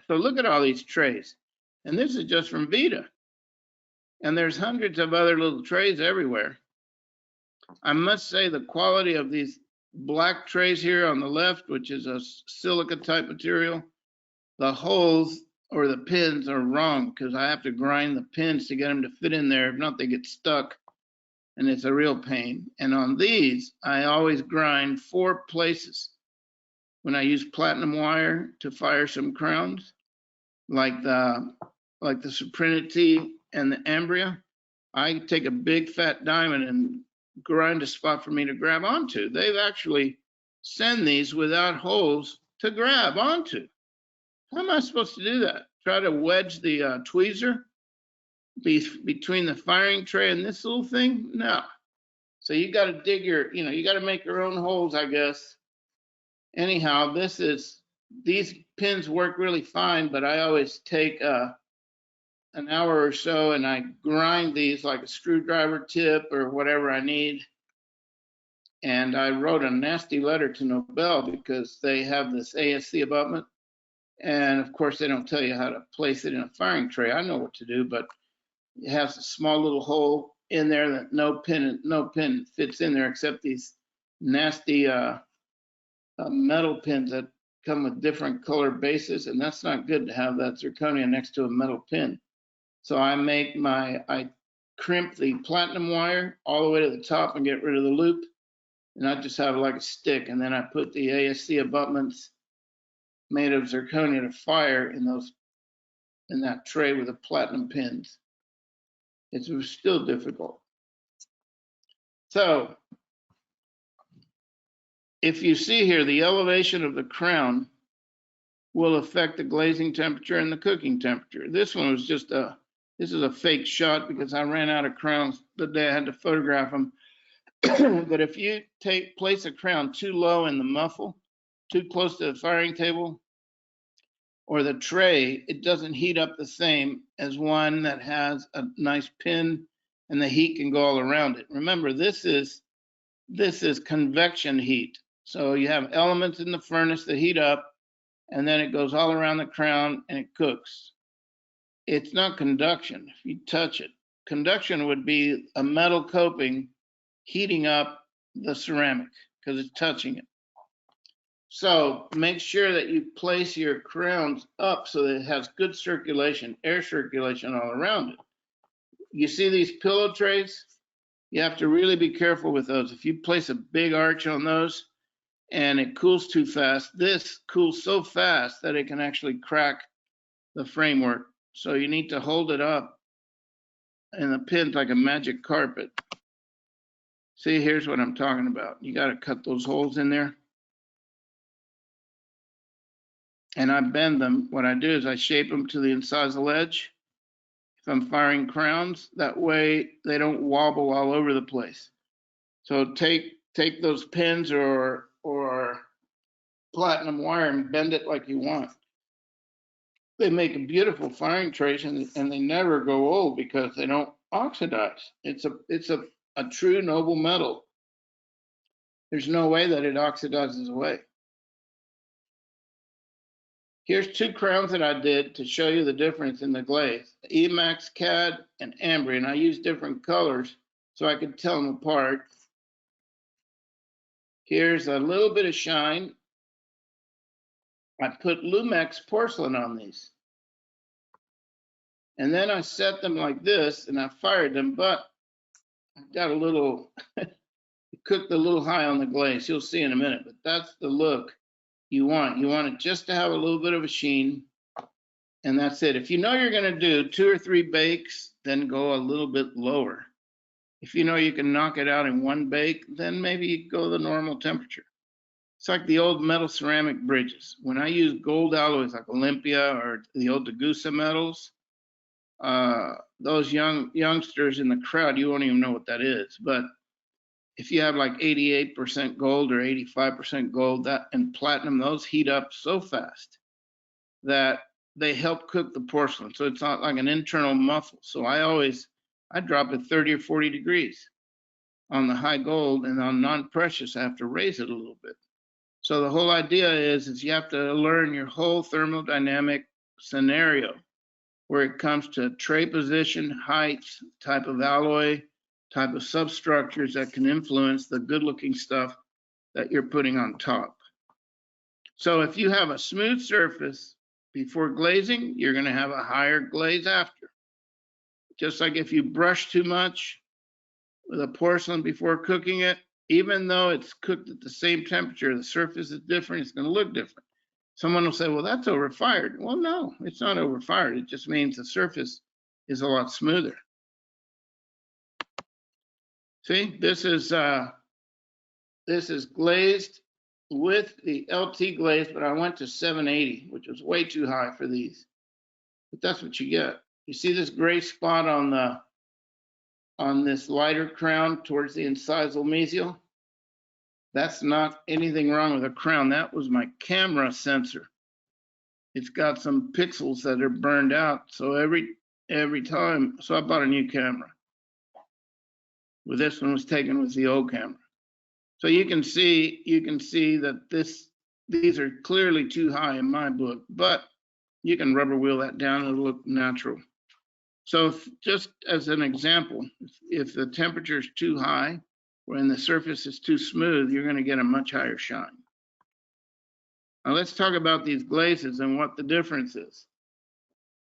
So look at all these trays. And this is just from VITA. And there's hundreds of other little trays everywhere. I must say the quality of these black trays here on the left, which is a silica type material, the holes or the pins are wrong because I have to grind the pins to get them to fit in there. If not, they get stuck and it's a real pain. And on these, I always grind 4 places. When I use platinum wire to fire some crowns, like the Suprinity and the Ambria, I take a big fat diamond and grind a spot for me to grab onto. They've actually sent these without holes to grab onto. How am I supposed to do that? Try to wedge the tweezer between the firing tray and this little thing? No. So you got to dig you got to make your own holes, I guess. Anyhow, these pins work really fine, but I always take an hour or so and I grind these like a screwdriver tip or whatever I need. And I wrote a nasty letter to Nobel because they have this ASC abutment. And of course, they don't tell you how to place it in a firing tray. I know what to do, but it has a small little hole in there that no pin fits in there except these nasty metal pins that come with different color bases, and that's not good to have that zirconia next to a metal pin. So I crimp the platinum wire all the way to the top and get rid of the loop, and I just have it like a stick, and then I put the ASC abutments made of zirconia to fire in that tray with the platinum pins. It was still difficult. So if you see here, the elevation of the crown will affect the glazing temperature and the cooking temperature. This one was just this is a fake shot because I ran out of crowns the day I had to photograph them. But if you place a crown too low in the muffle, too close to the firing table or the tray, it doesn't heat up the same as one that has a nice pin and the heat can go all around it. Remember, this is convection heat. So you have elements in the furnace that heat up, and then it goes all around the crown and it cooks. It's not conduction if you touch it. Conduction would be a metal coping heating up the ceramic because it's touching it. So make sure that you place your crowns up so that it has good circulation, air circulation all around it. You see these pillow trays? You have to really be careful with those. If you place a big arch on those and it cools too fast, this cools so fast that it can actually crack the framework. So you need to hold it up in the pins like a magic carpet. See, here's what I'm talking about. You got to cut those holes in there. And I bend them. What I do is I shape them to the incisal edge. If I'm firing crowns, that way they don't wobble all over the place. So take those pins or platinum wire and bend it like you want. They make a beautiful firing trays and they never go old because they don't oxidize. It's a true noble metal. There's no way that it oxidizes away. Here's two crowns that I did to show you the difference in the glaze. Emax Cad and Ambry, and I used different colors so I could tell them apart. Here's a little bit of shine. I put Lumex porcelain on these. And then I set them like this and I fired them, but I got a little, cooked a little high on the glaze. You'll see in a minute, but that's the look you want. You want it just to have a little bit of a sheen, and that's it. If you know you're going to do 2 or 3 bakes, then go a little bit lower. If you know you can knock it out in 1 bake, then maybe you go the normal temperature. It's like the old metal ceramic bridges. When I use gold alloys like Olympia or the old Degussa metals, those youngsters in the crowd, you won't even know what that is. But if you have like 88% gold or 85% gold and platinum, those heat up so fast that they help cook the porcelain. So it's not like an internal muffle. So I drop it 30 or 40 degrees on the high gold, and on non-precious, I have to raise it a little bit. So the whole idea is you have to learn your whole thermodynamic scenario where it comes to tray position, height, type of alloy, type of substructures that can influence the good-looking stuff that you're putting on top. So if you have a smooth surface before glazing, you're going to have a higher glaze after. Just like if you brush too much with a porcelain before cooking it, even though it's cooked at the same temperature, the surface is different, it's going to look different. Someone will say, well, that's overfired. Well, no, it's not overfired. It just means the surface is a lot smoother. See, this is glazed with the LT glaze, but I went to 780, which was way too high for these. But that's what you get. You see this gray spot on this lighter crown towards the incisal mesial? That's not anything wrong with the crown. That was my camera sensor. It's got some pixels that are burned out. So every time, so I bought a new camera. Well, this one was taken with the old camera. So you can see that these are clearly too high in my book, but you can rubber wheel that down, it'll look natural. So just as an example, if the temperature is too high, when the surface is too smooth, you're going to get a much higher shine. Now let's talk about these glazes and what the difference is.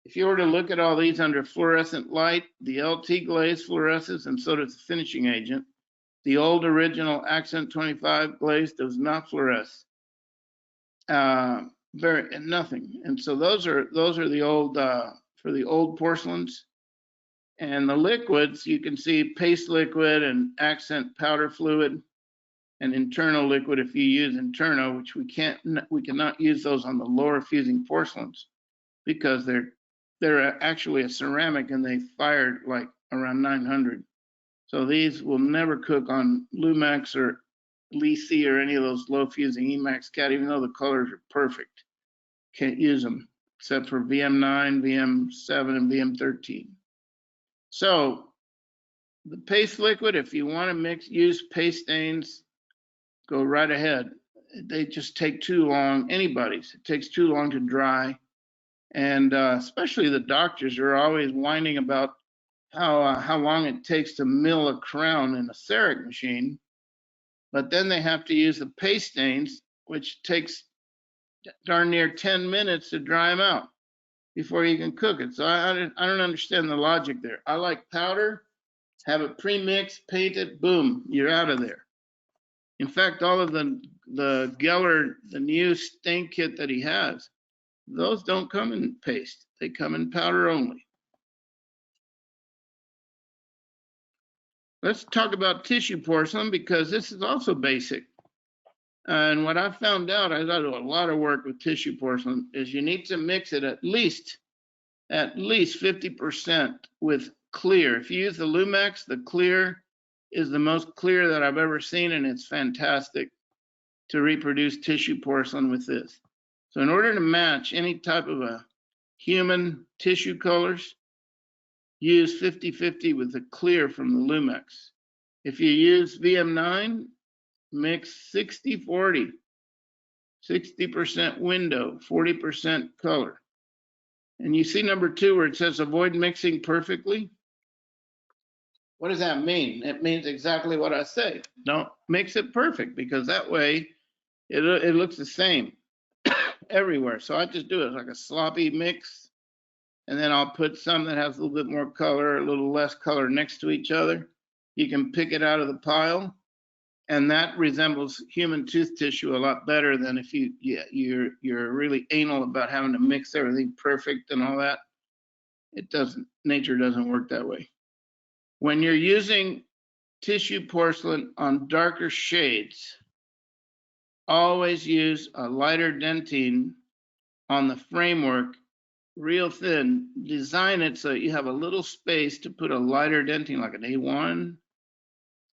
If you were to look at all these under fluorescent light, the LT glaze fluoresces and so does the finishing agent. The old original Accent 25 glaze does not fluoresce. Nothing. And so those are the old for the old porcelains. And the liquids, you can see paste liquid and accent powder fluid and internal liquid if you use internal, which we cannot use those on the lower fusing porcelains because they're actually a ceramic and they fired like around 900. So these will never cook on Lumax or Lisi or any of those low fusing Emax cat, even though the colors are perfect. Can't use them except for VM9, VM7, and VM13. So the paste liquid, if you want to use paste stains, go right ahead. They just take too long. Anybody's, it takes too long to dry. And especially the doctors are always whining about how long it takes to mill a crown in a ceric machine. But then they have to use the paste stains, which takes darn near 10 minutes to dry them out before you can cook it. So I don't understand the logic there. I like powder, have it pre-mixed, paint it, boom, you're out of there. In fact, all of the Geller, the new stain kit that he has, those don't come in paste. They come in powder only. Let's talk about tissue porcelain because this is also basic. And what I found out, I do a lot of work with tissue porcelain, is you need to mix it at least 50% with clear. If you use the Lumax, the clear is the most clear that I've ever seen, and it's fantastic to reproduce tissue porcelain with this. So in order to match any type of a human tissue colors, use 50-50 with the clear from the Lumax. If you use VM9, mix 60-40, 60% window, 40% color. And you see number 2 where it says avoid mixing perfectly. What does that mean? It means exactly what I say. Don't mix it perfect because that way it looks the same everywhere. So I just do it like a sloppy mix, and then I'll put some that has a little bit more color, a little less color next to each other. You can pick it out of the pile, and that resembles human tooth tissue a lot better than if you're really anal about having to mix everything perfect and all that. It doesn't. Nature doesn't work that way. When you're using tissue porcelain on darker shades, always use a lighter dentine on the framework, real thin. Design it so you have a little space to put a lighter dentine, like an A1,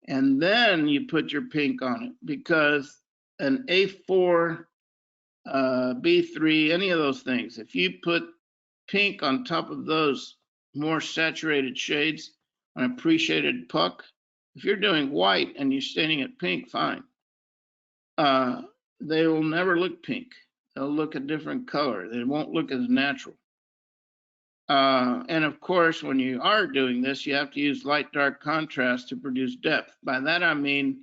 and then you put your pink on it, because an A4, B3, any of those things, if you put pink on top of those more saturated shades on a pre-shaded puck, if you're doing white and you're staining it pink, fine. They will never look pink. They'll look a different color. They won't look as natural. And of course, when you are doing this, you have to use light-dark contrast to produce depth. By that, I mean,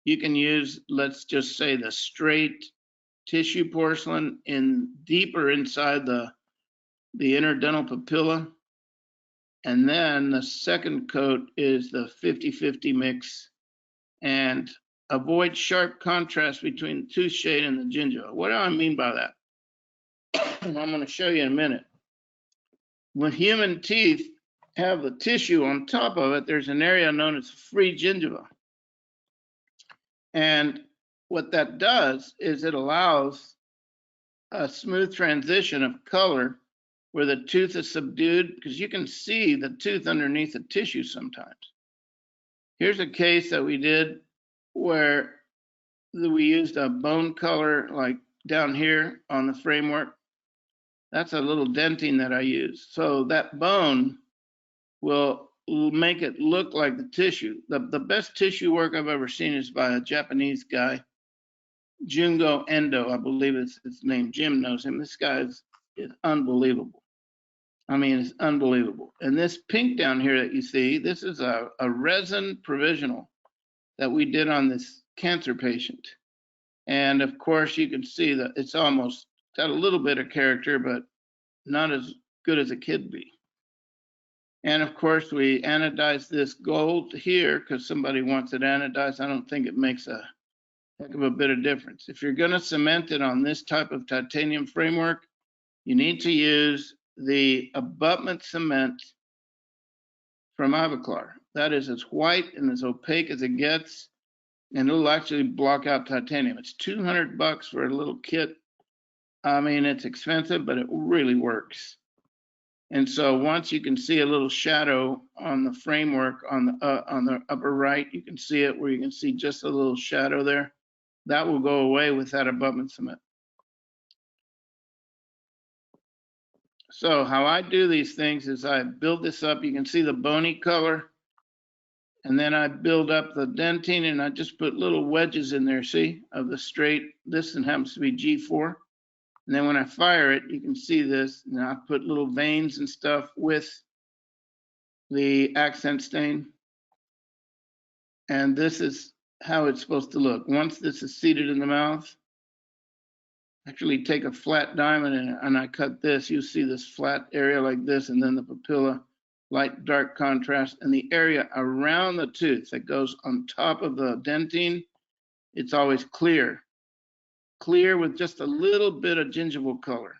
you can use, let's just say, the straight tissue porcelain in deeper inside the inner dental papilla. And then the second coat is the 50-50 mix, and avoid sharp contrast between the tooth shade and the gingiva. What do I mean by that? And I'm going to show you in a minute. When human teeth have the tissue on top of it, there's an area known as free gingiva. And what that does is it allows a smooth transition of color where the tooth is subdued, because you can see the tooth underneath the tissue sometimes. Here's a case that we did where we used a bone color like down here on the framework. That's a little dentine that I use. So that bone will make it look like the tissue. The best tissue work I've ever seen is by a Japanese guy, Jungo Endo, I believe it's his name. Jim knows him. This guy is unbelievable. I mean, it's unbelievable. And this pink down here that you see, this is a resin provisional that we did on this cancer patient. And of course, you can see that it's almost got a little bit of character, but not as good as it could be. And of course, we anodized this gold here because somebody wants it anodized. I don't think it makes a heck of a bit of difference. If you're going to cement it on this type of titanium framework, you need to use the abutment cement from Ivoclar. That is as white and as opaque as it gets, and it'll actually block out titanium. It's $200 for a little kit. I mean, it's expensive, but it really works. And so once you can see a little shadow on the framework on the upper right, you can see it where you can see just a little shadow there. That will go away with that abutment cement. So how I do these things is I build this up. You can see the bony color. And then I build up the dentine and I just put little wedges in there, see, of the straight. This one happens to be G4. And then when I fire it, you can see this. And I put little veins and stuff with the accent stain. And this is how it's supposed to look. Once this is seated in the mouth, actually take a flat diamond and I cut this. You see this flat area like this, and then the papilla, light dark contrast, and the area around the tooth that goes on top of the dentine, it's always clear with just a little bit of gingival color.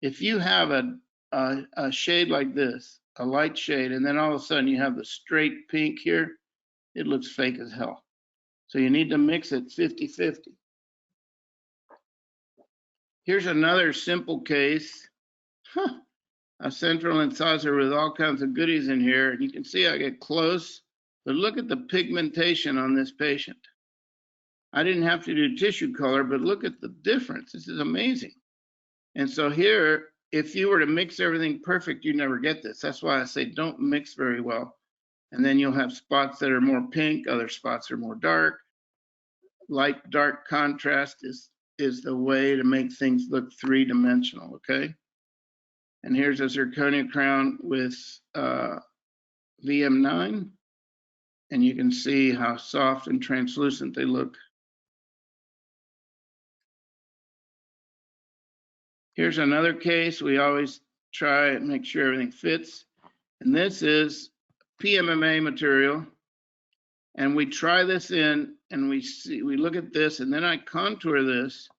If you have a shade like this, a light shade, and then all of a sudden you have the straight pink here, it looks fake as hell. So you need to mix it 50-50. Here's another simple case. A central incisor with all kinds of goodies in here. And you can see I get close, but look at the pigmentation on this patient. I didn't have to do tissue color, but look at the difference. This is amazing. And so here, if you were to mix everything perfect, you never get this. That's why I say don't mix very well. And then you'll have spots that are more pink, other spots are more dark. Light dark contrast is the way to make things look three-dimensional, okay? And here's a zirconia crown with VM9. And you can see how soft and translucent they look. Here's another case. We always try and make sure everything fits. And this is PMMA material. And we try this in and we look at this, and then I contour this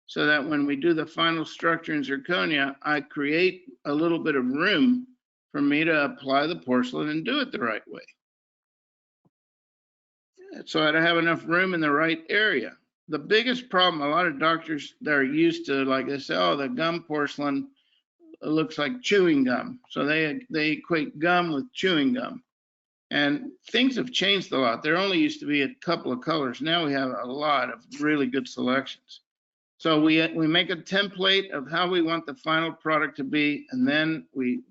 so that when we do the final structure in zirconia, I create a little bit of room for me to apply the porcelain and do it the right way. So I have enough room in the right area. The biggest problem, a lot of doctors that are used to, like they say, oh, the gum porcelain looks like chewing gum. So they equate gum with chewing gum. And things have changed a lot. There only used to be a couple of colors. Now we have a lot of really good selections. So we make a template of how we want the final product to be, and then we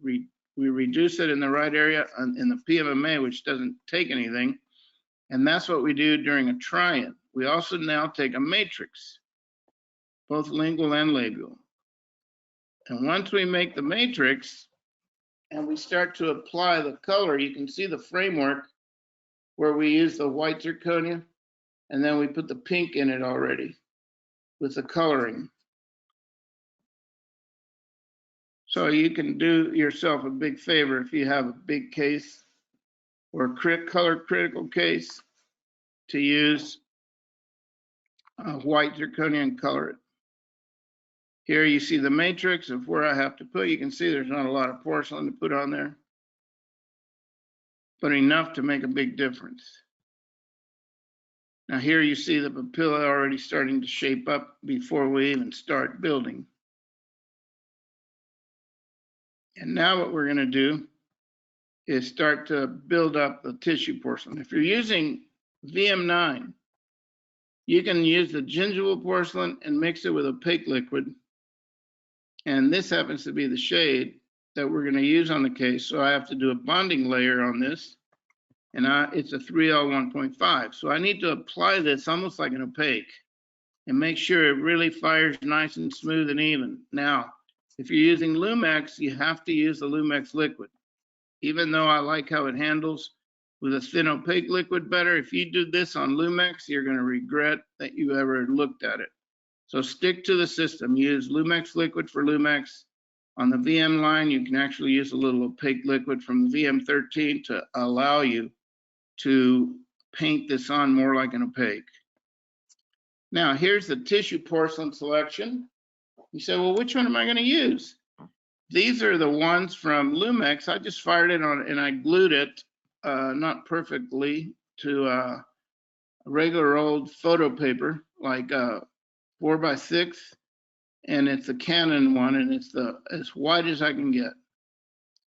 reduce it in the right area in the PMMA, which doesn't take anything. And that's what we do during a try-in. We also now take a matrix, both lingual and labial. And once we make the matrix and we start to apply the color, you can see the framework where we use the white zirconia, and then we put the pink in it already with the coloring. So you can do yourself a big favor if you have a big case or color critical case to use white zirconia and color it. Here you see the matrix of where I have to put. You can see there's not a lot of porcelain to put on there, but enough to make a big difference. Now here you see the papilla already starting to shape up before we even start building. And now what we're going to do is start to build up the tissue porcelain. If you're using VM9, you can use the gingival porcelain and mix it with opaque liquid. And this happens to be the shade. that we're going to use on the case. So I have to do a bonding layer on this, and it's a 3L 1.5. So I need to apply this almost like an opaque and make sure it really fires nice and smooth and even. Now, if you're using Lumex, you have to use the Lumex liquid. Even though I like how it handles with a thin opaque liquid better, if you do this on Lumex, you're going to regret that you ever looked at it. So stick to the system. Use Lumex liquid for Lumex. On the VM line, you can actually use a little opaque liquid from the VM13 to allow you to paint this on more like an opaque. Now, here's the tissue porcelain selection. You say, well, which one am I going to use? These are the ones from Lumex. I just fired it on and I glued it, not perfectly, to a regular old photo paper, like 4x6, and it's a Canon one, and it's as wide as I can get.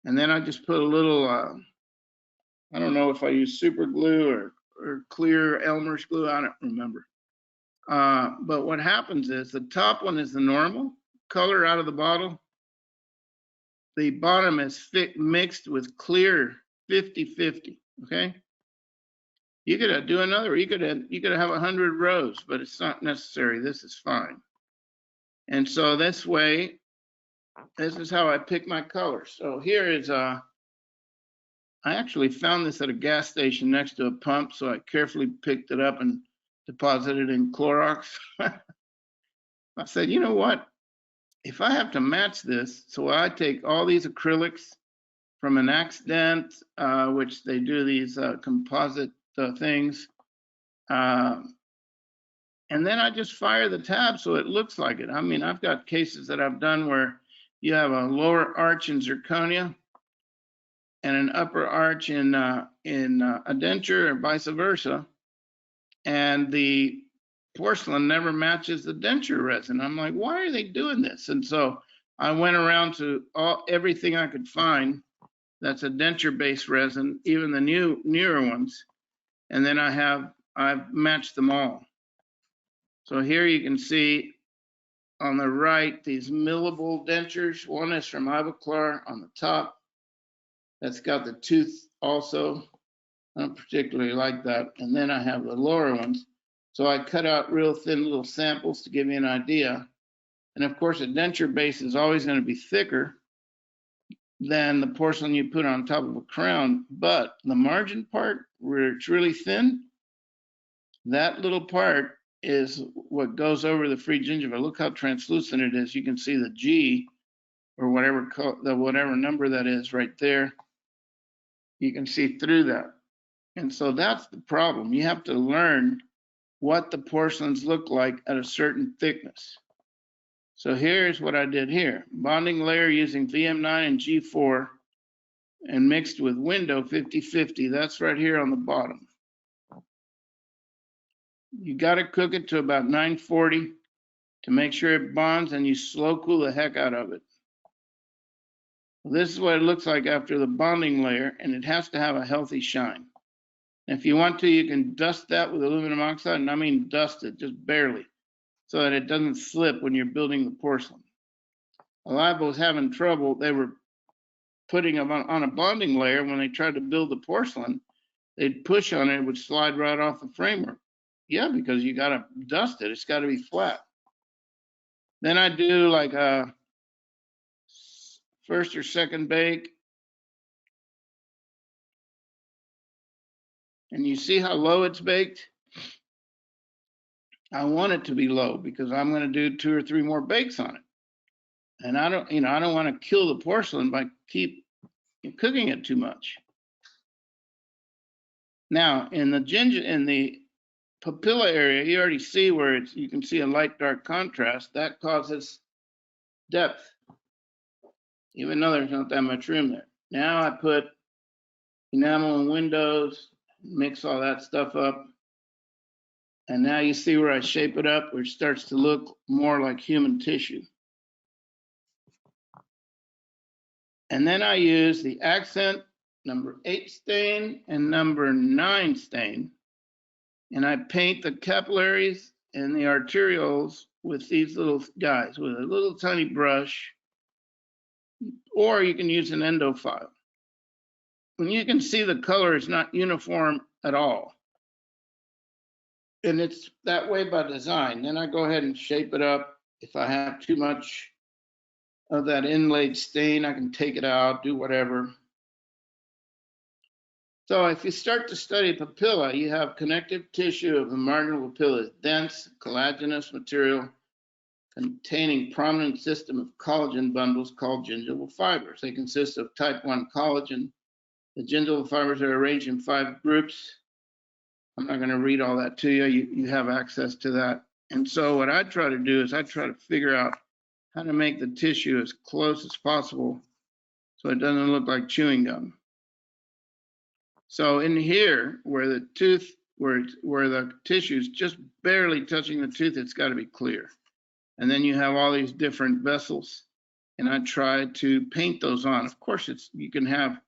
And then I just put a little, I don't know if I use super glue or clear Elmer's glue, I don't remember. But what happens is the top one is the normal color out of the bottle. The bottom is mixed with clear 50-50, okay? You could do another, you could have 100 rows, but it's not necessary. This is fine. And so this way, this is how I pick my colors. So here is, I actually found this at a gas station next to a pump, so I carefully picked it up and deposited it in Clorox. I said, you know what? If I have to match this, so I take all these acrylics from an accident, which they do these composite things, and then I just fire the tab so it looks like it. I mean, I've got cases that I've done where you have a lower arch in zirconia and an upper arch in a denture, or vice versa, and the porcelain never matches the denture resin. I'm like, why are they doing this? And so I went around to everything I could find that's a denture-based resin, even the newer ones, and then I've matched them all. So here you can see on the right these millable dentures. One is from Ivoclar on the top. That's got the tooth also. I don't particularly like that. And then I have the lower ones. So I cut out real thin little samples to give you an idea. And of course, a denture base is always going to be thicker than the porcelain you put on top of a crown. But the margin part, where it's really thin, that little part is what goes over the free gingiva. Look how translucent it is. You can see the G, or whatever number that is right there. You can see through that. And so that's the problem. You have to learn what the porcelains look like at a certain thickness. So here's what I did here. Bonding layer using VM9 and G4 and mixed with window 50-50. That's right here on the bottom. You got to cook it to about 940 to make sure it bonds, and you slow cool the heck out of it. This is what it looks like after the bonding layer, and it has to have a healthy shine. If you want to, you can dust that with aluminum oxide, and I mean dust it, just barely, so that it doesn't slip when you're building the porcelain. A lot was having trouble. They were putting them on a bonding layer. When they tried to build the porcelain, they'd push on it, it would slide right off the framework. Yeah, because you got to dust it. It's got to be flat. Then I do like a first or second bake. And you see how low it's baked? I want it to be low because I'm going to do 2 or 3 more bakes on it. And I don't want to kill the porcelain by keep cooking it too much. Now, in the papilla area, you already see where you can see a light dark contrast. That causes depth, even though there's not that much room there. Now I put enamel and windows, mix all that stuff up. And now you see where I shape it up, where it starts to look more like human tissue. And then I use the accent number 8 stain and number 9 stain. And I paint the capillaries and the arterioles with these little guys with a little tiny brush. or you can use an endo file. And you can see the color is not uniform at all. And it's that way by design. Then I go ahead and shape it up. If I have too much of that inlaid stain, I can take it out, do whatever. So if you start to study papilla, you have connective tissue of the marginal papilla, dense, collagenous material containing prominent system of collagen bundles called gingival fibers. They consist of type 1 collagen. The gingival fibers are arranged in 5 groups. I'm not going to read all that to you. You have access to that. And so what I try to do is I try to figure out how to make the tissue as close as possible so it doesn't look like chewing gum. So in here, where the tooth, where the tissue is just barely touching the tooth, it's got to be clear. And then you have all these different vessels, and I try to paint those on. Of course, you can have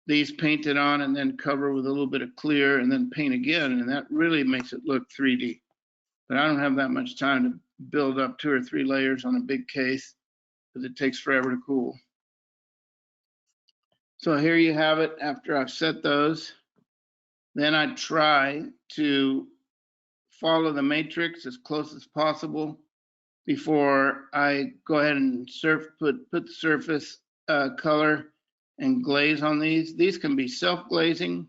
these painted on and then cover with a little bit of clear and then paint again, and that really makes it look 3D. But I don't have that much time to build up 2 or 3 layers on a big case because it takes forever to cool. So here you have it after I've set those. Then I try to follow the matrix as close as possible before I go ahead and put the surface color and glaze on these. These can be self-glazing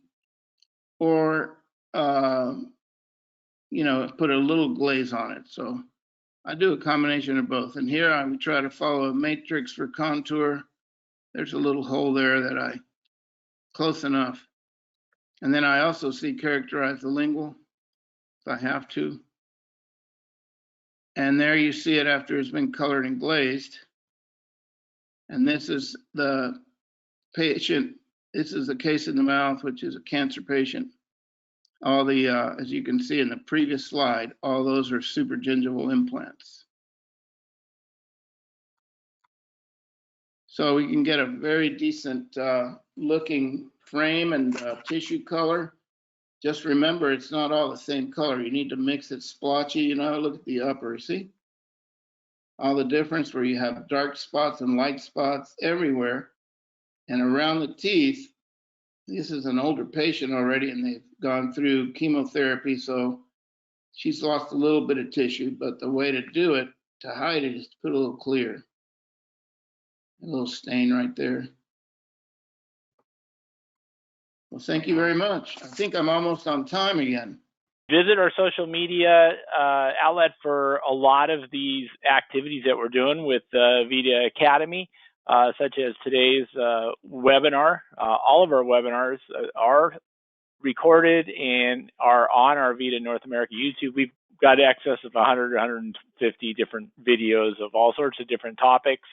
or you know, put a little glaze on it. So I do a combination of both. And here I would try to follow a matrix for contour. There's a little hole there that I close enough. And then I also characterize the lingual if I have to. And there you see it after it's been colored and glazed. And this is the patient. This is the case in the mouth, which is a cancer patient. All the, as you can see in the previous slide, all those are supragingival implants. So we can get a very decent looking frame and tissue color. Just remember, it's not all the same color. You need to mix it splotchy. You know, look at the upper, see? All the difference where you have dark spots and light spots everywhere. And around the teeth, this is an older patient already, and they've gone through chemotherapy, so she's lost a little bit of tissue, but the way to do it, to hide it, is to put a little clear. A little stain right there. Well, thank you very much. I think I'm almost on time again. Visit our social media outlet for a lot of these activities that we're doing with VITA Academy, such as today's webinar. All of our webinars are recorded and are on our VITA North America YouTube. We've got access of 100 or 150 different videos of all sorts of different topics.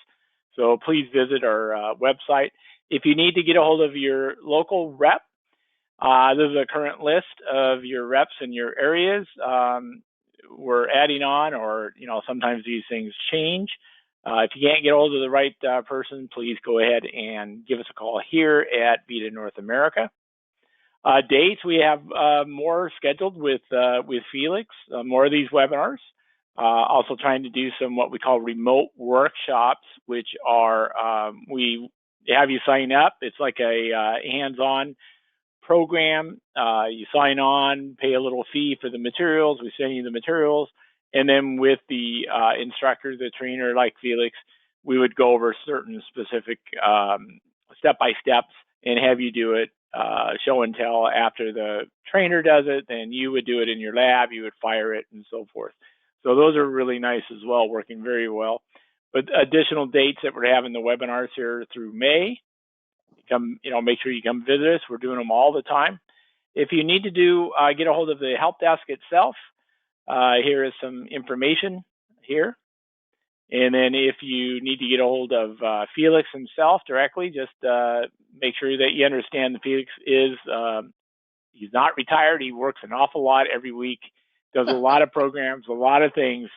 So please visit our website. If you need to get a hold of your local rep, this is a current list of your reps in your areas. We're adding on, or sometimes these things change. If you can't get a hold of the right person, please go ahead and give us a call here at VITA North America. Dates, we have more scheduled with Felix, more of these webinars. Also trying to do some what we call remote workshops, which are, we have you sign up. It's like a hands-on program. You sign on, pay a little fee for the materials. We send you the materials. And then with the instructor, the trainer like Felix, we would go over certain specific step-by-steps and have you do it, show and tell. After the trainer does it, then you would do it in your lab, you would fire it and so forth. So those are really nice as well, working very well. But additional dates that we're having the webinars here through May, come, make sure you come visit us. We're doing them all the time. If you need to get a hold of the help desk itself, here is some information here. And then if you need to get a hold of Felix himself directly, just make sure that you understand that Felix is, he's not retired. He works an awful lot every week, does a lot of programs, a lot of things.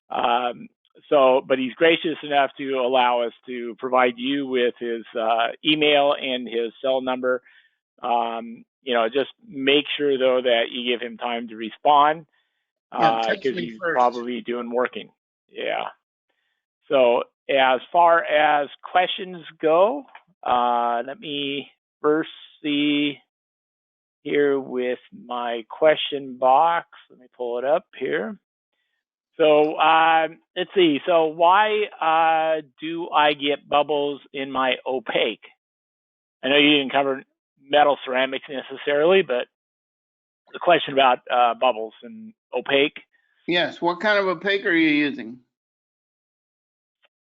But he's gracious enough to allow us to provide you with his email and his cell number. Just make sure though that you give him time to respond, because he's probably working. Yeah. So as far as questions go, let me first see here with my question box. Let me pull it up here. So let's see. So why do I get bubbles in my opaque? I know you didn't cover metal ceramics necessarily, but the question about bubbles and opaque. Yes. What kind of opaque are you using?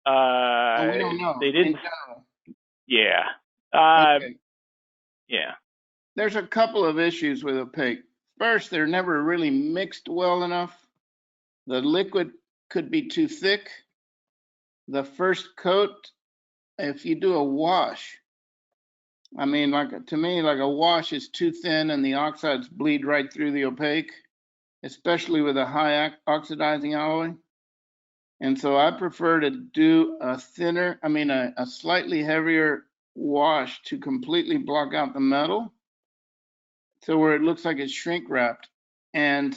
We don't know. They didn't. In general. Yeah. Okay. Yeah. There's a couple of issues with opaque. First, they're never really mixed well enough. The liquid could be too thick. The first coat, if you do a wash, I mean, to me, like a wash is too thin and the oxides bleed right through the opaque, especially with a high oxidizing alloy. And so I prefer to do a thinner, a slightly heavier wash to completely block out the metal. So where it looks like it's shrink wrapped. And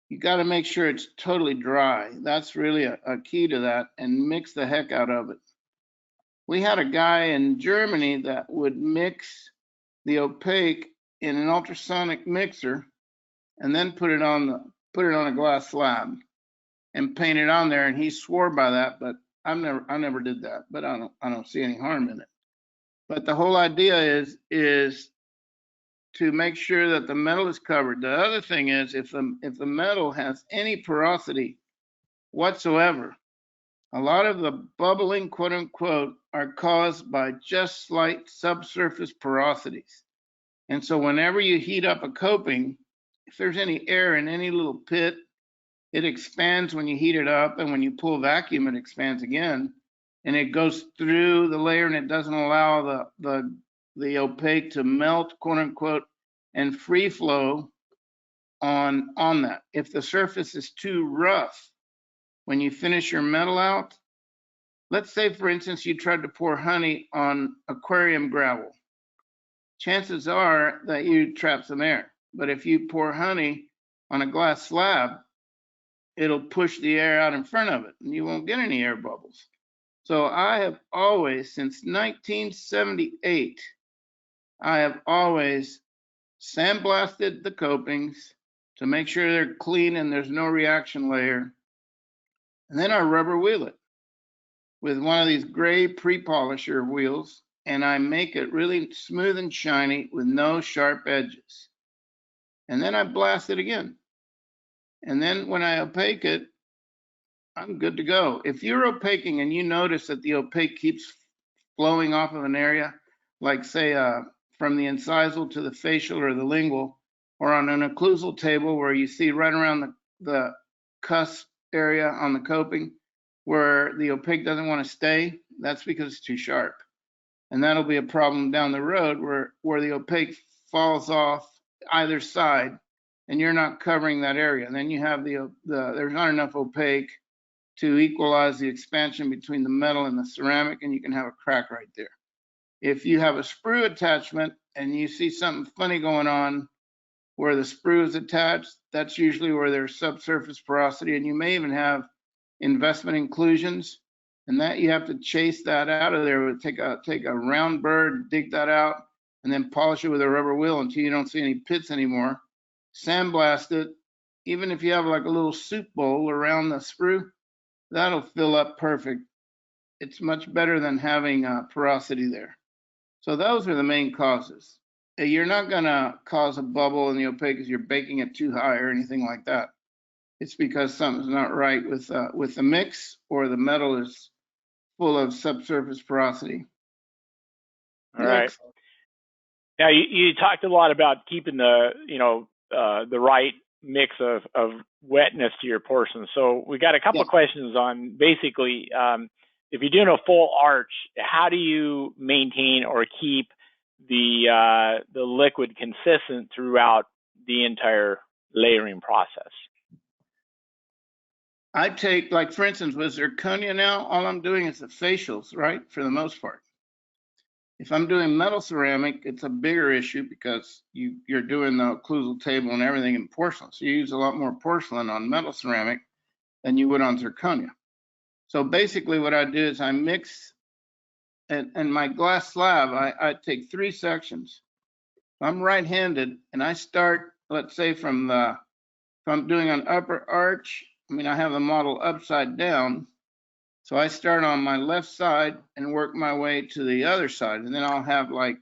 you got to make sure it's totally dry. That's really a key to that, and mix the heck out of it. We had a guy in Germany that would mix the opaque in an ultrasonic mixer and then put it on a glass slab and paint it on there, and he swore by that, but I never did that, but I don't see any harm in it. But the whole idea is to make sure that the metal is covered. The other thing is if the metal has any porosity whatsoever, a lot of the bubbling, quote unquote, are caused by just slight subsurface porosities. And so whenever you heat up a coping, if there's any air in any little pit, it expands when you heat it up, and when you pull vacuum, it expands again, and it goes through the layer, and it doesn't allow the opaque to melt, quote unquote, and free flow on that. If the surface is too rough, when you finish your metal out, let's say, for instance, you tried to pour honey on aquarium gravel. Chances are that you trap some air. But if you pour honey on a glass slab, it'll push the air out in front of it, and you won't get any air bubbles. So I have always, since 1978, I have always sandblasted the copings to make sure they're clean and there's no reaction layer. And then I rubber wheel it with one of these gray pre-polisher wheels, and I make it really smooth and shiny with no sharp edges. And then I blast it again. And then when I opaque it, I'm good to go. If you're opaquing and you notice that the opaque keeps flowing off of an area, like say from the incisal to the facial or the lingual, or on an occlusal table where you see right around the cusp area on the coping where the opaque doesn't want to stay, that's because it's too sharp. And that'll be a problem down the road where the opaque falls off either side and you're not covering that area. And then you have there's not enough opaque to equalize the expansion between the metal and the ceramic, and you can have a crack right there. If you have a sprue attachment and you see something funny going on where the sprue is attached, that's usually where there's subsurface porosity, and you may even have investment inclusions, and that you have to chase that out of there. Take a round bird, dig that out, and then polish it with a rubber wheel until you don't see any pits anymore. Sandblast it. Even if you have like a little soup bowl around the sprue, that'll fill up perfect. It's much better than having porosity there. So those are the main causes. You're not gonna cause a bubble in the opaque because you're baking it too high or anything like that. It's because something's not right with the mix, or the metal is full of subsurface porosity. All right. Now you talked a lot about keeping the right mix of wetness to your porcelain. So we got a couple of questions on basically if you're doing a full arch, how do you maintain or keep the liquid consistent throughout the entire layering process? I take, like, for instance, with zirconia now, all I'm doing is the facials, right, for the most part. If I'm doing metal ceramic, it's a bigger issue because you're doing the occlusal table and everything in porcelain. So you use a lot more porcelain on metal ceramic than you would on zirconia. So basically what I do is I mix, and my glass slab, I take 3 sections. I'm right-handed, and I start, let's say from the, if I'm doing an upper arch, I mean, I have the model upside down. So I start on my left side and work my way to the other side. And then I'll have like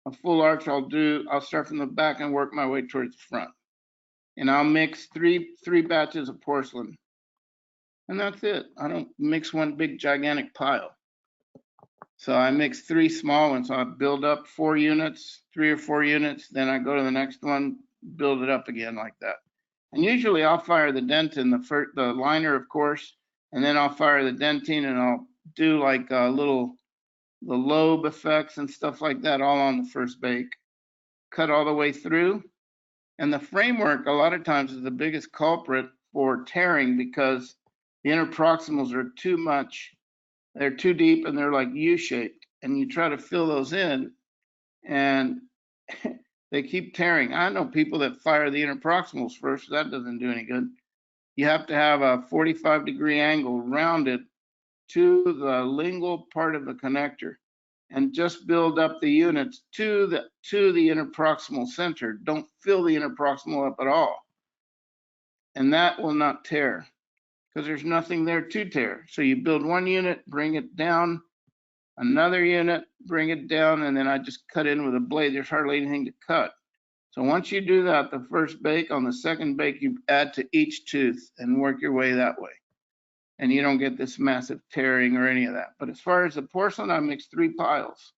a full arch. I'll start from the back and work my way towards the front. And I'll mix three batches of porcelain. And that's it. I don't mix one big gigantic pile. So I mix 3 small ones. So I build up 4 units, 3 or 4 units. Then I go to the next one, build it up again like that. And usually I'll fire the dentin, the liner, of course, and then I'll fire the dentine, and I'll do like the lobe effects and stuff like that all on the first bake. Cut all the way through. And the framework a lot of times is the biggest culprit for tearing because the interproximals are too much. They're too deep and they're like U-shaped. And you try to fill those in and they keep tearing. I know people that fire the interproximals first. That doesn't do any good. You have to have a 45-degree angle rounded to the lingual part of the connector and just build up the units to the interproximal center. Don't fill the interproximal up at all. And that will not tear because there's nothing there to tear. So you build 1 unit, bring it down, another unit, bring it down, and then I just cut in with a blade. There's hardly anything to cut. So once you do that, the first bake, on the second bake, you add to each tooth and work your way that way. And you don't get this massive tearing or any of that. But as far as the porcelain, I mix 3 piles.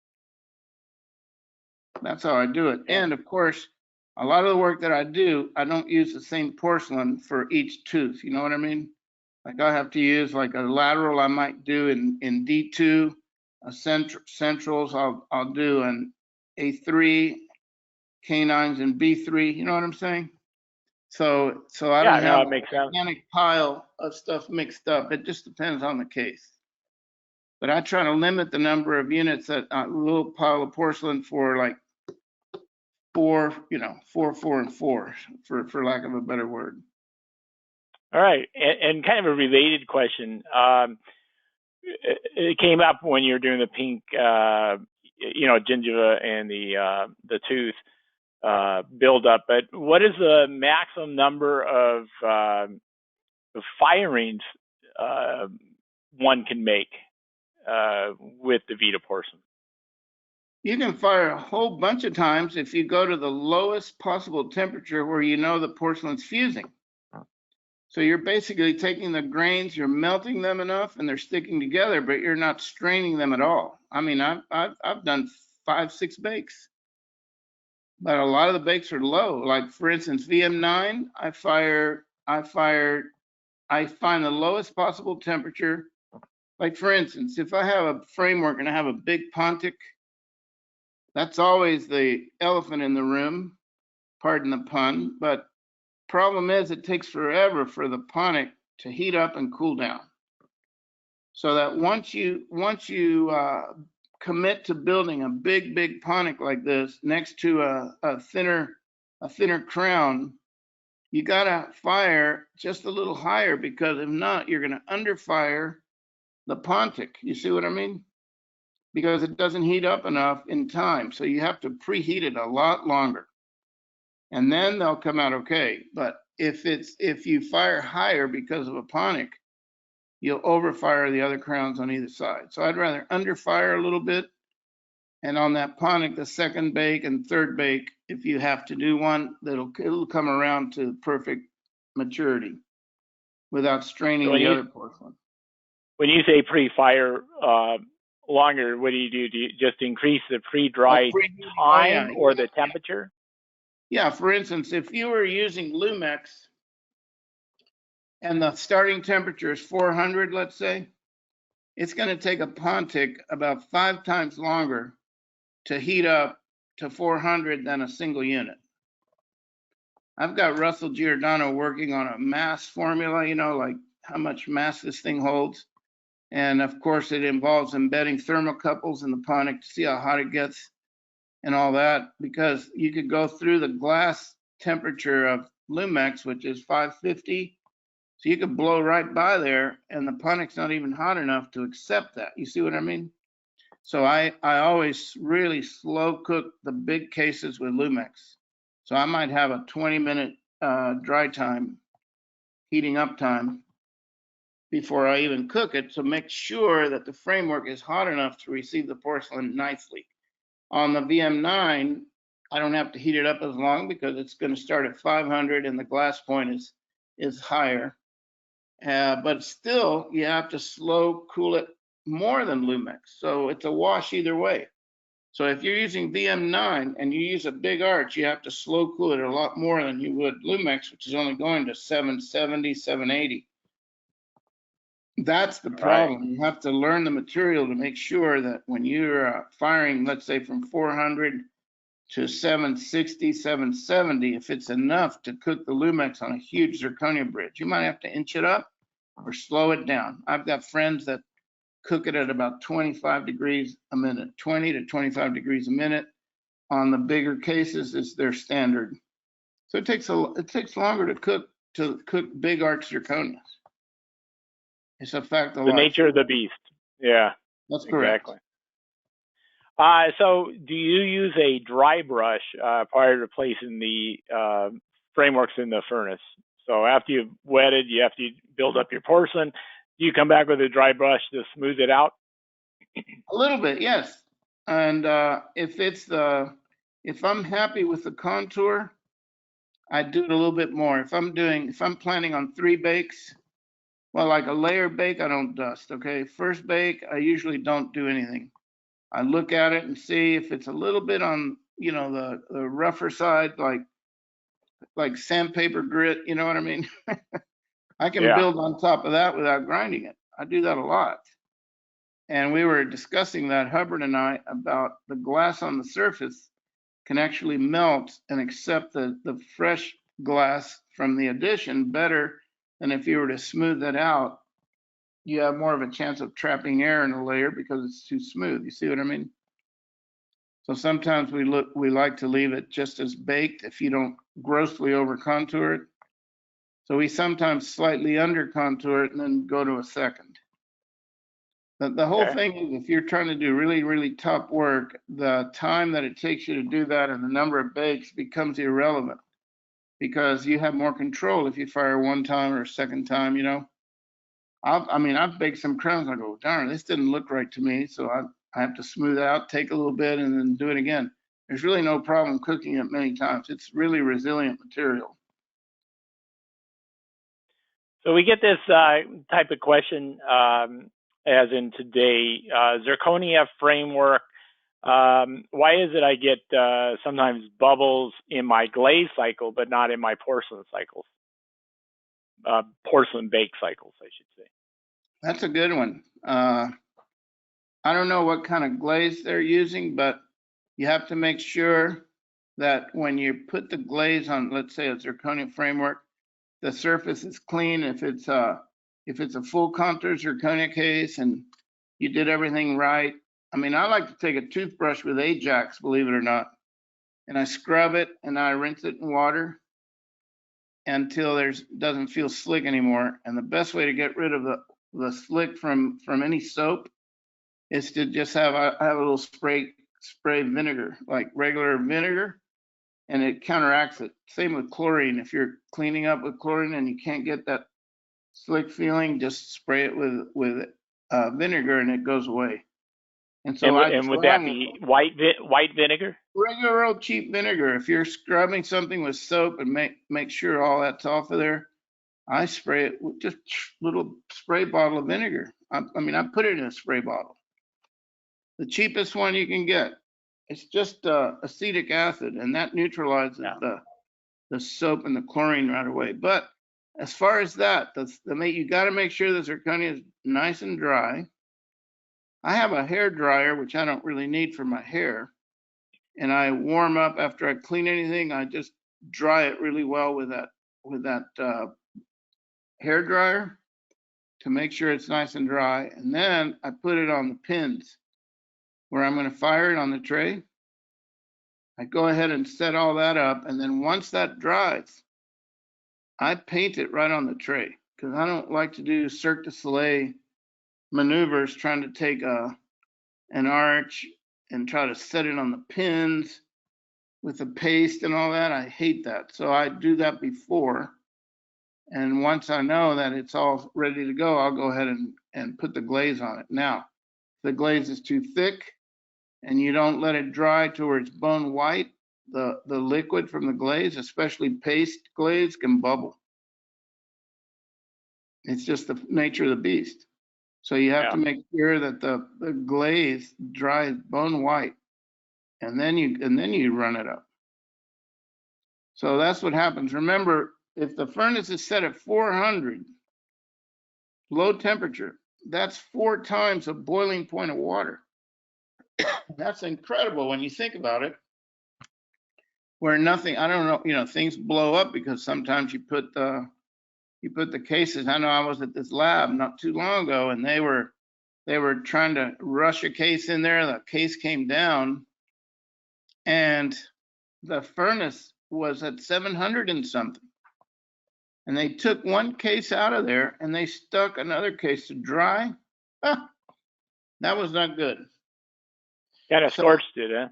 That's how I do it. And of course, a lot of the work that I do, I don't use the same porcelain for each tooth. You know what I mean? Like I have to use like a lateral I might do in D2, centrals I'll do an A3, canines in B3. You know what I'm saying? So I don't have a gigantic pile of stuff mixed up. It just depends on the case. But I try to limit the number of units that a little pile of porcelain for like 4, 4, 4, and 4, for lack of a better word. All right, and kind of a related question. It came up when you were doing the pink, gingiva and the tooth build up. But what is the maximum number of firings one can make with the VITA porcelain? You can fire a whole bunch of times if you go to the lowest possible temperature where you know the porcelain's fusing. So you're basically taking the grains, you're melting them enough, and they're sticking together, but you're not straining them at all. I mean, I've done 5, 6 bakes, but a lot of the bakes are low. Like for instance, VM9, I find the lowest possible temperature. Like for instance, if I have a framework and I have a big pontic, that's always the elephant in the room, pardon the pun, but problem is it takes forever for the pontic to heat up and cool down. So that once you commit to building a big pontic like this next to a thinner crown, you gotta fire just a little higher, because if not, you're gonna underfire the pontic. You see what I mean? Because it doesn't heat up enough in time. So you have to preheat it a lot longer. And then they'll come out okay. But if you fire higher because of a pontic, you'll overfire the other crowns on either side. So I'd rather underfire a little bit. And on that pontic, the second bake and third bake, if you have to do one, it'll come around to perfect maturity without straining the other porcelain. When you say pre-fire longer, what do you do? Do you just increase the pre-dry time or the temperature? Yeah, for instance, if you were using Lumex and the starting temperature is 400, let's say, it's going to take a pontic about 5 times longer to heat up to 400 than a single unit. I've got Russell Giordano working on a mass formula, like how much mass this thing holds. And of course, it involves embedding thermocouples in the pontic to see how hot it gets and all that, because you could go through the glass temperature of Lumex, which is 550. So you could blow right by there and the punic's not even hot enough to accept that. You see what I mean? So I always really slow cook the big cases with Lumex. So I might have a 20-minute dry time, heating up time before I even cook it, to make sure that the framework is hot enough to receive the porcelain nicely. On the VM9, I don't have to heat it up as long because it's going to start at 500 and the glass point is higher. But still, you have to slow cool it more than Lumex. So it's a wash either way. So if you're using VM9 and you use a big arch, you have to slow cool it a lot more than you would Lumex, which is only going to 770, 780. That's the problem. Right. You have to learn the material to make sure that when you're firing, let's say from 400 to 760, 770, if it's enough to cook the Lumex on a huge zirconia bridge, you might have to inch it up or slow it down. I've got friends that cook it at about 25 degrees a minute, 20 to 25 degrees a minute. On the bigger cases is their standard. So it takes longer to cook big arch zirconias. It's a fact of life. The nature of the beast. Yeah. That's correct. Exactly. So do you use a dry brush prior to placing the frameworks in the furnace? So after you've wetted, after you build up your porcelain, do you come back with a dry brush to smooth it out? A little bit, yes. And if I'm happy with the contour, I do it a little bit more. If I'm planning on 3 bakes, well, like a layer bake, I don't dust, okay? First bake, I usually don't do anything. I look at it and see if it's a little bit on, the rougher side, like sandpaper grit, you know what I mean? I can build on top of that without grinding it. I do that a lot. And we were discussing that, Hubbard and I, about the glass on the surface can actually melt and accept the fresh glass from the addition better than if you were to smooth that out. You have more of a chance of trapping air in a layer because it's too smooth. You see what I mean? So sometimes we like to leave it just as baked if you don't grossly over contour it. So we sometimes slightly under contour it and then go to a second. The whole thing is, if you're trying to do really, really top work, the time that it takes you to do that and the number of bakes becomes irrelevant because you have more control if you fire one time or a second time, I've baked some crowns. I go, darn, this didn't look right to me. So I have to smooth it out, take a little bit, and then do it again. There's really no problem cooking it many times. It's really resilient material. So we get this type of question, as in today, zirconia framework. Why is it I get sometimes bubbles in my glaze cycle, but not in my porcelain cycles? Porcelain bake cycles, I should say. That's a good one. I don't know what kind of glaze they're using, but you have to make sure that when you put the glaze on, let's say a zirconia framework, the surface is clean. If it's a full contour zirconia case and you did everything right. I mean, I like to take a toothbrush with Ajax, believe it or not, and I scrub it and I rinse it in water until doesn't feel slick anymore. And the best way to get rid of the slick from any soap is to just have a little spray vinegar, like regular vinegar, and it counteracts it. Same with chlorine. If you're cleaning up with chlorine and you can't get that slick feeling, just spray it with vinegar and it goes away. And so and would that be white vinegar? Regular old cheap vinegar. If you're scrubbing something with soap and make sure all that's off of there, I spray it with just a little spray bottle of vinegar. I put it in a spray bottle. The cheapest one you can get. It's just acetic acid, and that neutralizes the soap and the chlorine right away. But as far as that, you got to make sure the zirconia is nice and dry. I have a hair dryer, which I don't really need for my hair, and I warm up after I clean anything. I just dry it really well with that hair dryer to make sure it's nice and dry, and then I put it on the pins where I'm going to fire it on the tray. I go ahead and set all that up, and then once that dries, I paint it right on the tray. because I don't like to do Cirque du Soleil maneuvers trying to take an arch and try to set it on the pins with the paste and all that. I hate that. So I do that before. And once I know that it's all ready to go, I'll go ahead and put the glaze on it. Now, if the glaze is too thick and you don't let it dry to where it's bone white, the liquid from the glaze, especially paste glaze, can bubble. It's just the nature of the beast. So you have to make sure that the glaze dries bone white, and then you run it up. So that's what happens. Remember, if the furnace is set at 400, low temperature, that's 4 times the boiling point of water. That's incredible when you think about it. Where nothing, I don't know, you know, things blow up because sometimes you put the cases. I know I was at this lab not too long ago, and they were trying to rush a case in there. The case came down, and the furnace was at 700 and something. And they took one case out of there and they stuck another case to dry. That was not good. Kind of scorched it, huh?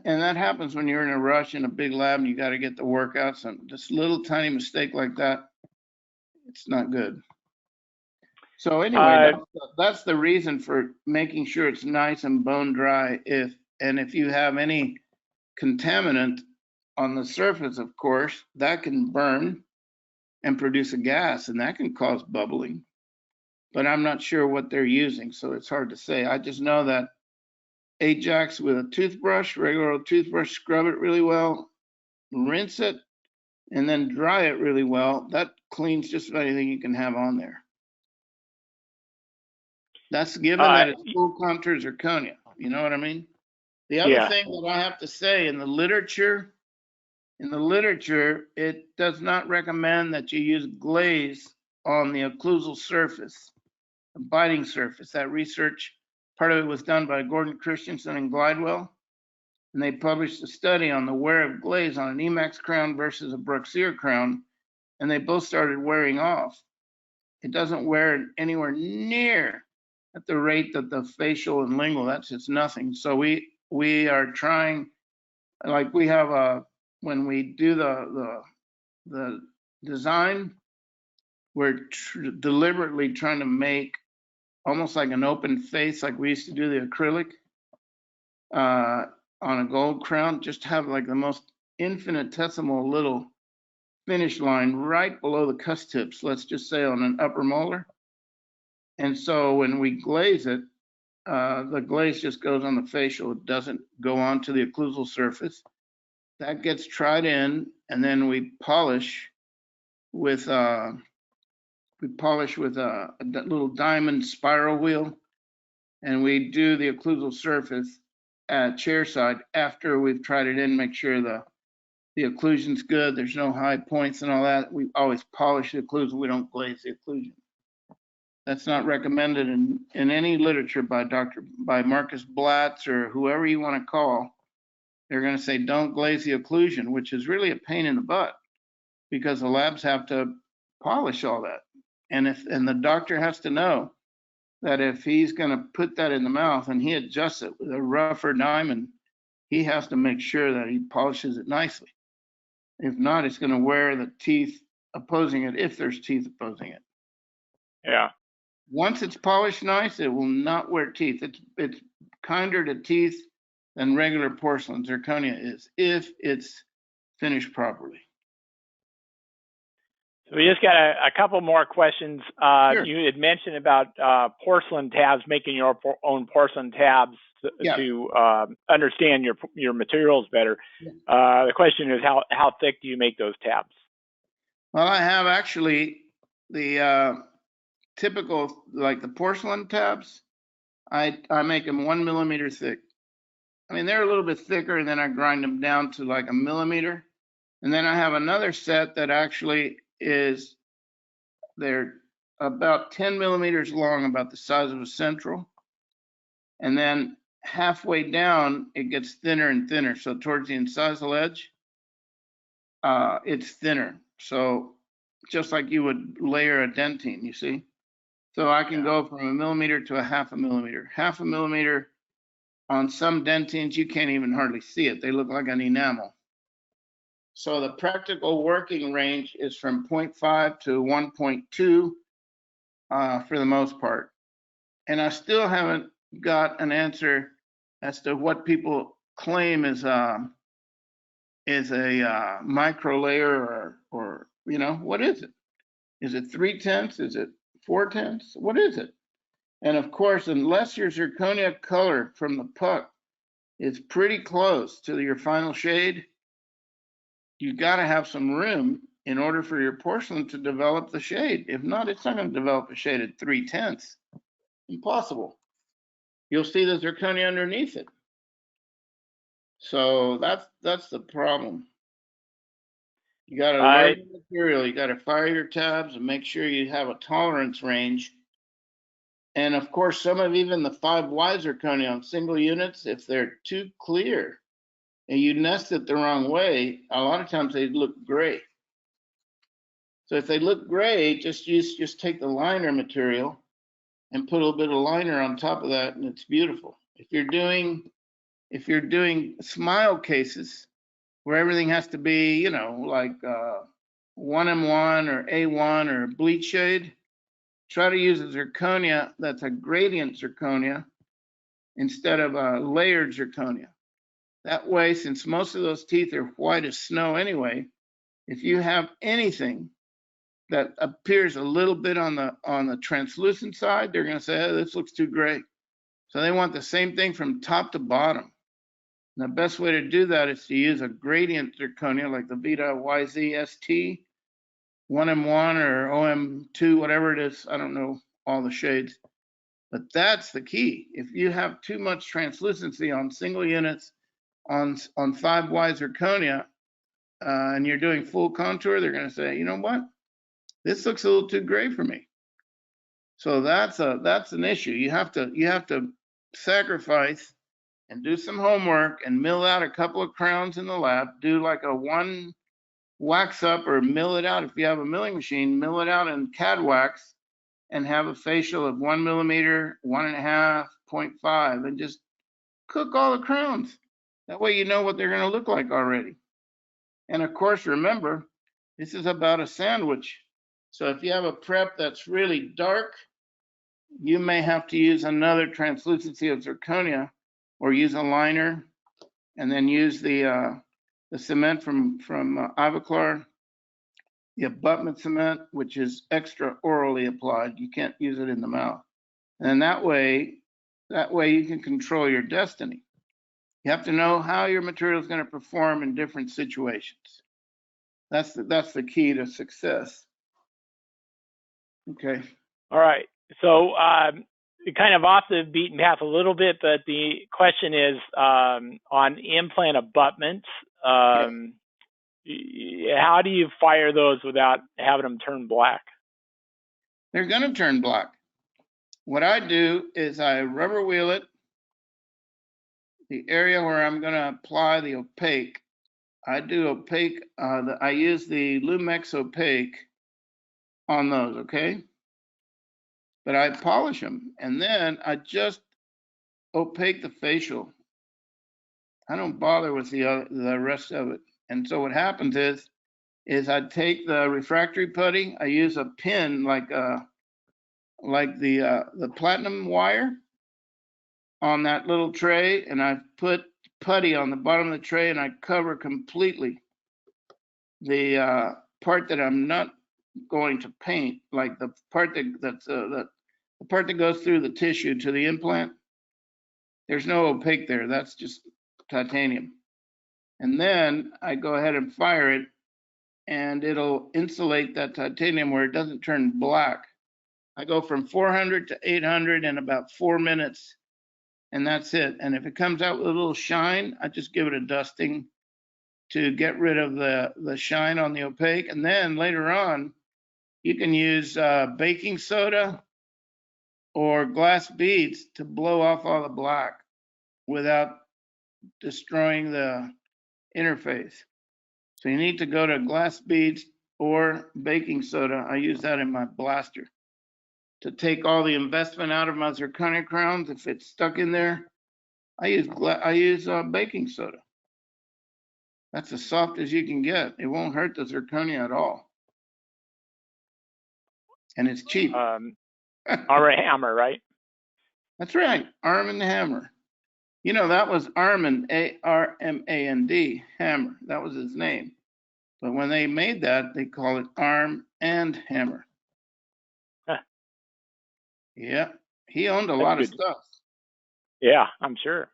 And that happens when you're in a rush in a big lab and you got to get the work out. So just little tiny mistake like that, it's not good. So anyway, that's the reason for making sure it's nice and bone dry. If you have any contaminant on the surface, of course, that can burn and produce a gas, and that can cause bubbling. But I'm not sure what they're using, so it's hard to say. I just know that Ajax with a toothbrush, regular old toothbrush, scrub it really well, rinse it, and then dry it really well. That cleans just about anything you can have on there. That's given that it's full contour zirconia. You know what I mean? The other thing that I have to say, in the literature, it does not recommend that you use glaze on the occlusal surface, the biting surface. That research, part of it was done by Gordon Christensen and Glidewell, and they published a study on the wear of glaze on an Emax crown versus a Broxier crown, and they both started wearing off. It doesn't wear anywhere near at the rate that the facial and lingual, that's just nothing. So we are trying, like we have when we do the design, we're deliberately trying to make almost like an open face, like we used to do the acrylic on a gold crown, just have like the most infinitesimal little finish line right below the cusp tips, let's just say on an upper molar. And so when we glaze it, the glaze just goes on the facial. It doesn't go onto the occlusal surface. That gets tried in, and then we polish with a little diamond spiral wheel, and we do the occlusal surface at chair side after we've tried it in, make sure the occlusion's good, there's no high points and all that. We always polish the occlusion. We don't glaze the occlusion. That's not recommended in any literature by Marcus Blatz or whoever you want to call. They're going to say don't glaze the occlusion, which is really a pain in the butt because the labs have to polish all that. And the doctor has to know that if he's going to put that in the mouth and he adjusts it with a rougher diamond, he has to make sure that he polishes it nicely. If not, it's going to wear the teeth opposing it, if there's teeth opposing it. Yeah. Once it's polished nice, it will not wear teeth. It's kinder to teeth than regular porcelain zirconia is, if it's finished properly. So we just got a couple more questions. Sure. You had mentioned about porcelain tabs, making your own porcelain tabs to understand your materials better. Yeah. The question is, how thick do you make those tabs? Well, I have actually the typical, like the porcelain tabs, I make them 1 millimeter thick. I mean, they're a little bit thicker, and then I grind them down to like 1 millimeter. And then I have another set that actually they're about 10 millimeters long, about the size of a central. And then halfway down, it gets thinner and thinner. So towards the incisal edge, it's thinner. So just like you would layer a dentine, you see? So I can go from 1 millimeter to a 1/2 millimeter. 1/2 millimeter on some dentines, you can't even hardly see it. They look like an enamel. So the practical working range is from 0.5 to 1.2 for the most part. And I still haven't got an answer as to what people claim is a micro layer or what is it? Is it 3/10? Is it 4/10? What is it? And of course, unless your zirconia color from the puck is pretty close to your final shade, you got to have some room in order for your porcelain to develop the shade. If not, it's not going to develop a shade at 3/10. Impossible. You'll see the zirconia underneath it. So that's the problem. You got to learn the material. You got to fire your tabs and make sure you have a tolerance range. And of course, some of even the 5Y zirconia on single units, if they're too clear and you nest it the wrong way, a lot of times they look gray. So if they look gray, just take the liner material and put a little bit of liner on top of that, and it's beautiful. If you're doing smile cases where everything has to be, like 1M1 or A1 or bleach shade, try to use a zirconia that's a gradient zirconia instead of a layered zirconia. That way, since most of those teeth are white as snow anyway, if you have anything that appears a little bit on the translucent side, they're going to say, "Oh, this looks too gray." So they want the same thing from top to bottom. And the best way to do that is to use a gradient zirconia like the VITA YZST, 1M1 or OM2, whatever it is. I don't know all the shades. But that's the key. If you have too much translucency on single units on 5Y zirconia and you're doing full contour, they're going to say, "You know what? This looks a little too gray for me." So that's an issue. You have to sacrifice and do some homework and mill out a couple of crowns in the lab. Do like a 1 wax up or mill it out. If you have a milling machine, mill it out in CAD wax and have a facial of 1 millimeter, 1.5, 0.5, and just cook all the crowns. That way you know what they're going to look like already. And of course, remember, this is about a sandwich. So if you have a prep that's really dark, you may have to use another translucency of zirconia or use a liner and then use the cement from Ivoclar, the abutment cement, which is extra orally applied. You can't use it in the mouth. And that way you can control your destiny. You have to know how your material is going to perform in different situations. That's the key to success. Okay. All right. So kind of off the beaten path a little bit, but the question is on implant abutments. How do you fire those without having them turn black? They're going to turn black. What I do is I rubber wheel it. The area where I'm going to apply the opaque, I do opaque. I use the Lumex opaque on those, okay? But I polish them, and then I just opaque the facial. I don't bother with the rest of it. And so what happens is I take the refractory putty. I use a pin like the platinum wire on that little tray, and I put putty on the bottom of the tray, and I cover completely the part that I'm not going to paint, like the part the part that goes through the tissue to the implant. There's no opaque there. That's just titanium. And then I go ahead and fire it, and it'll insulate that titanium where it doesn't turn black. I go from 400 to 800 in about 4 minutes, and that's it. And if it comes out with a little shine, I just give it a dusting to get rid of the shine on the opaque. And then later on, you can use baking soda or glass beads to blow off all the black without destroying the interface. So you need to go to glass beads or baking soda. I use that in my blaster to take all the investment out of my zirconia crowns. If it's stuck in there, I use baking soda. That's as soft as you can get. It won't hurt the zirconia at all, and it's cheap. Or a hammer, right? That's right, Arm and Hammer. You know, that was Armand, Armand, Hammer. That was his name. But when they made that, they call it Arm and Hammer. Huh. Yeah, he owned a That's lot good. of stuff. Yeah, I'm sure.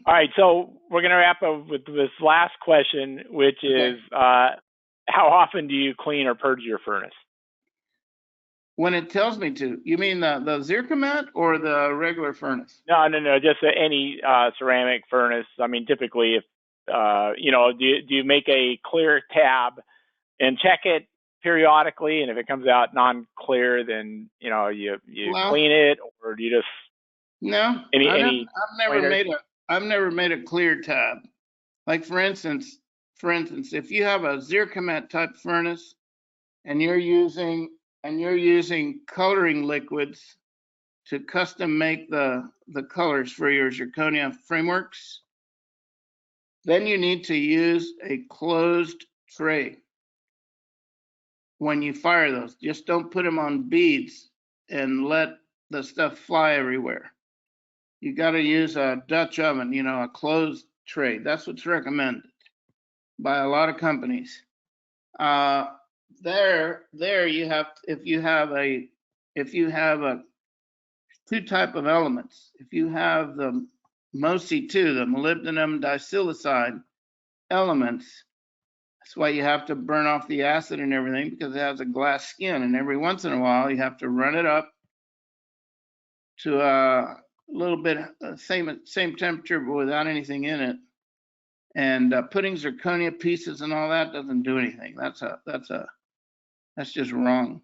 All right, so we're going to wrap up with this last question, which is how often do you clean or purge your furnace? When it tells me to. You mean the Zircomat or the regular furnace? No, just any ceramic furnace. I mean, typically, if do you make a clear tab and check it periodically, and if it comes out non-clear, then you clean it, or do you just no? I've never made a clear tab. Like for instance, if you have a Zircomat type furnace and you're using coloring liquids to custom make the colors for your zirconia frameworks, then you need to use a closed tray when you fire those. Just don't put them on beads and let the stuff fly everywhere. You got to use a Dutch oven, a closed tray. That's what's recommended by a lot of companies. There you have, if you have a two type of elements. If you have the MOSI2, the molybdenum disilicide elements, that's why you have to burn off the acid and everything, because it has a glass skin, and every once in a while you have to run it up to a little bit same temperature but without anything in it. And putting zirconia pieces and all that doesn't do anything. That's just wrong.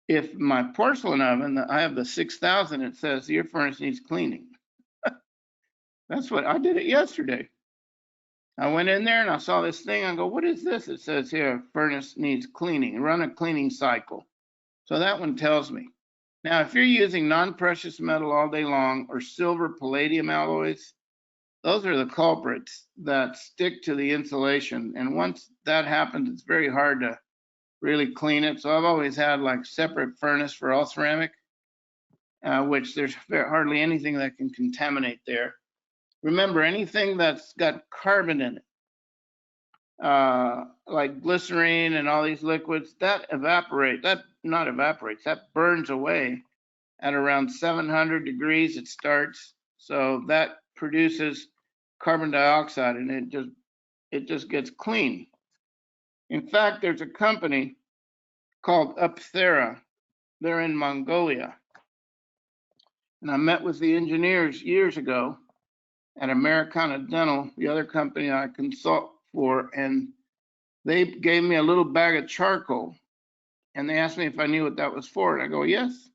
If my porcelain oven, I have the 6000, it says your furnace needs cleaning. That's what I did it yesterday. I went in there and I saw this thing. I go, what is this? It says here, furnace needs cleaning. Run a cleaning cycle. So that one tells me. Now, if you're using non-precious metal all day long or silver palladium alloys, those are the culprits that stick to the insulation. And once that happens, it's very hard to really clean it. So I've always had like separate furnace for all ceramic, which there's hardly anything that can contaminate there. Remember, anything that's got carbon in it, like glycerine and all these liquids, that burns away at around 700 degrees it starts. So that produces carbon dioxide, and it just gets clean. In fact, there's a company called Upthera. They're in Mongolia. And I met with the engineers years ago at Americana Dental, the other company I consult for, and they gave me a little bag of charcoal. And they asked me if I knew what that was for. And I go, yes.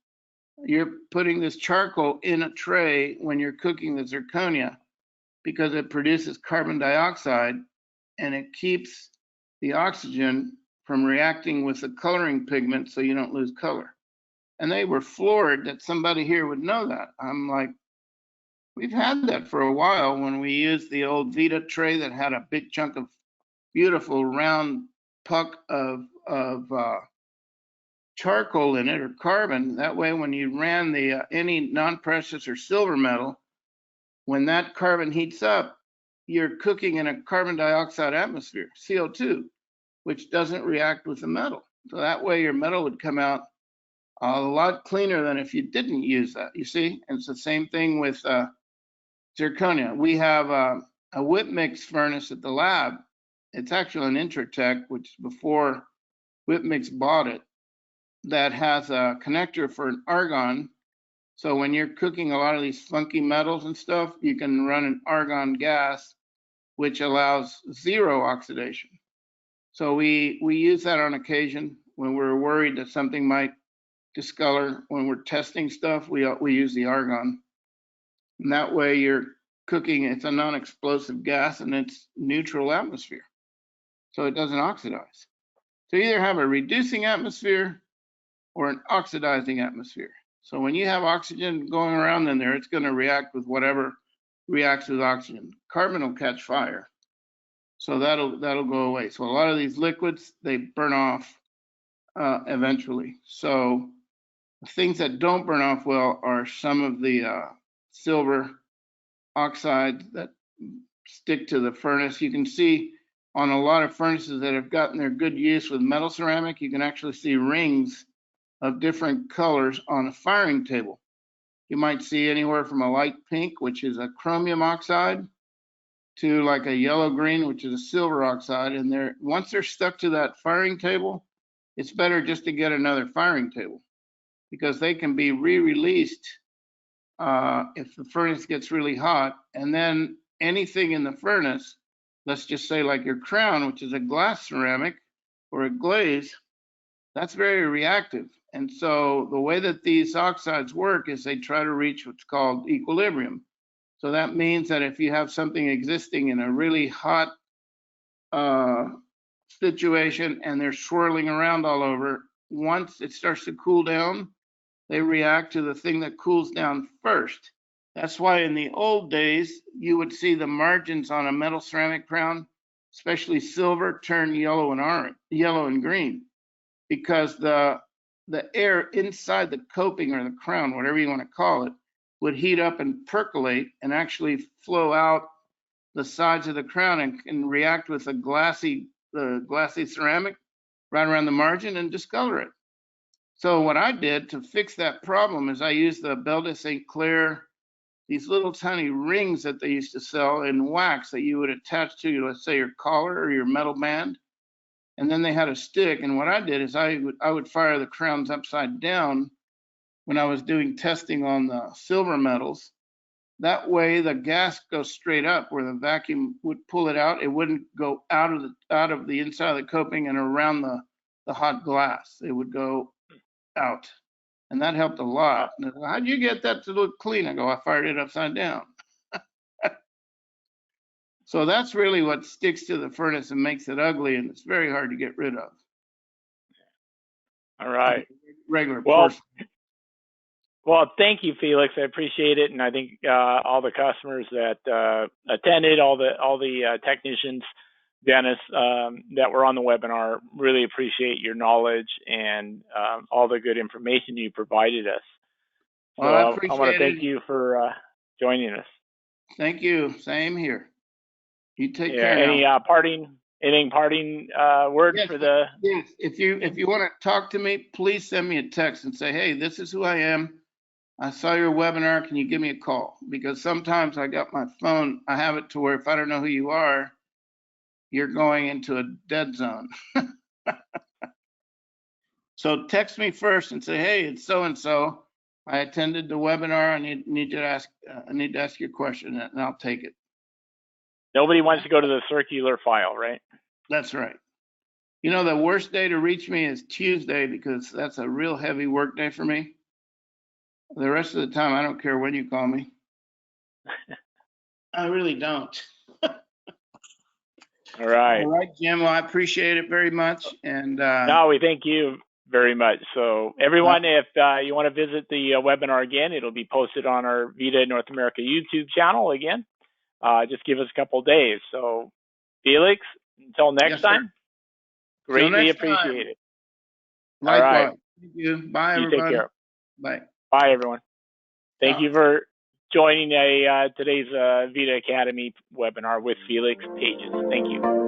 You're putting this charcoal in a tray when you're cooking the zirconia because it produces carbon dioxide and it keeps the oxygen from reacting with the coloring pigment so you don't lose color. And they were floored that somebody here would know that. I'm like, we've had that for a while when we used the old VITA tray that had a big chunk of beautiful round puck of charcoal in it or carbon. That way, when you ran the any non-precious or silver metal, when that carbon heats up, you're cooking in a carbon dioxide atmosphere, CO2, which doesn't react with the metal. So that way your metal would come out a lot cleaner than if you didn't use that, you see? And it's the same thing with zirconia. We have a whip mix furnace at the lab. It's actually an Intratec, which is before whip mix bought it, that has a connector for an argon. So when you're cooking a lot of these funky metals and stuff, you can run an argon gas, which allows zero oxidation. So we use that on occasion when we're worried that something might discolor. When we're testing stuff, we use the argon. And that way you're cooking, it's a non-explosive gas and it's neutral atmosphere. so it doesn't oxidize. So you either have a reducing atmosphere or an oxidizing atmosphere. So when you have oxygen going around in there, it's going to react with whatever reacts with oxygen. Carbon will catch fire. So that'll go away. So a lot of these liquids, they burn off eventually. So things that don't burn off well are some of the silver oxides that stick to the furnace. You can see on a lot of furnaces that have gotten their good use with metal ceramic, you can actually see rings of different colors on a firing table. You might see anywhere from a light pink, which is a chromium oxide, to like a yellow green, which is a silver oxide. And once they're stuck to that firing table, it's better just to get another firing table because they can be re-released if the furnace gets really hot. And then anything in the furnace, let's just say like your crown, which is a glass ceramic or a glaze, that's very reactive. And so the way that these oxides work is they try to reach what's called equilibrium. So that means that if you have something existing in a really hot situation and they're swirling around all over, once it starts to cool down, they react to the thing that cools down first. That's why in the old days, you would see the margins on a metal ceramic crown, especially silver, turn yellow and orange, yellow and green, because the air inside the coping or the crown, whatever you want to call it, would heat up and percolate and actually flow out the sides of the crown and react with the glassy ceramic right around the margin and discolor it. So what I did to fix that problem is I used the Belle de St. Clair, these little tiny rings that they used to sell in wax that you would attach to, let's say, your collar or your metal band. And then they had a stick. And what I did is I would fire the crowns upside down when I was doing testing on the silver metals. That way the gas goes straight up where the vacuum would pull it out. It wouldn't go out of the inside of the coping and around the hot glass. It would go out. And that helped a lot. And how'd you get that to look clean? I go, I fired it upside down. So that's really what sticks to the furnace and makes it ugly, and it's very hard to get rid of. All right. Regular porcelain. Well, thank you, Felix. I appreciate it, and I think all the customers that attended, all the technicians, Dennis, that were on the webinar, really appreciate your knowledge and all the good information you provided us. So well, I appreciate I want to thank you for joining us. Thank you. Same here. You take care. Any parting words for the? Yes. If you want to talk to me, please send me a text and say, hey, this is who I am. I saw your webinar. Can you give me a call? Because sometimes I got my phone. I have it to where if I don't know who you are, you're going into a dead zone. So text me first and say, hey, it's so and so. I attended the webinar. I need to ask your question, and I'll take it. Nobody wants to go to the circular file, right? That's right. You know, the worst day to reach me is Tuesday because that's a real heavy work day for me. The rest of the time, I don't care when you call me. I really don't. All right. All right, Jim. Well, I appreciate it very much. And no, we thank you very much. So everyone, if you want to visit the webinar again, it'll be posted on our VITA North America YouTube channel again. Just give us a couple of days. So Felix, until next time, greatly appreciate it. Likewise. All right. Thank you. Bye, everybody. You take care. Bye. Bye, everyone. Thank you for joining today's VITA Academy webinar with Felix Pages. Thank you.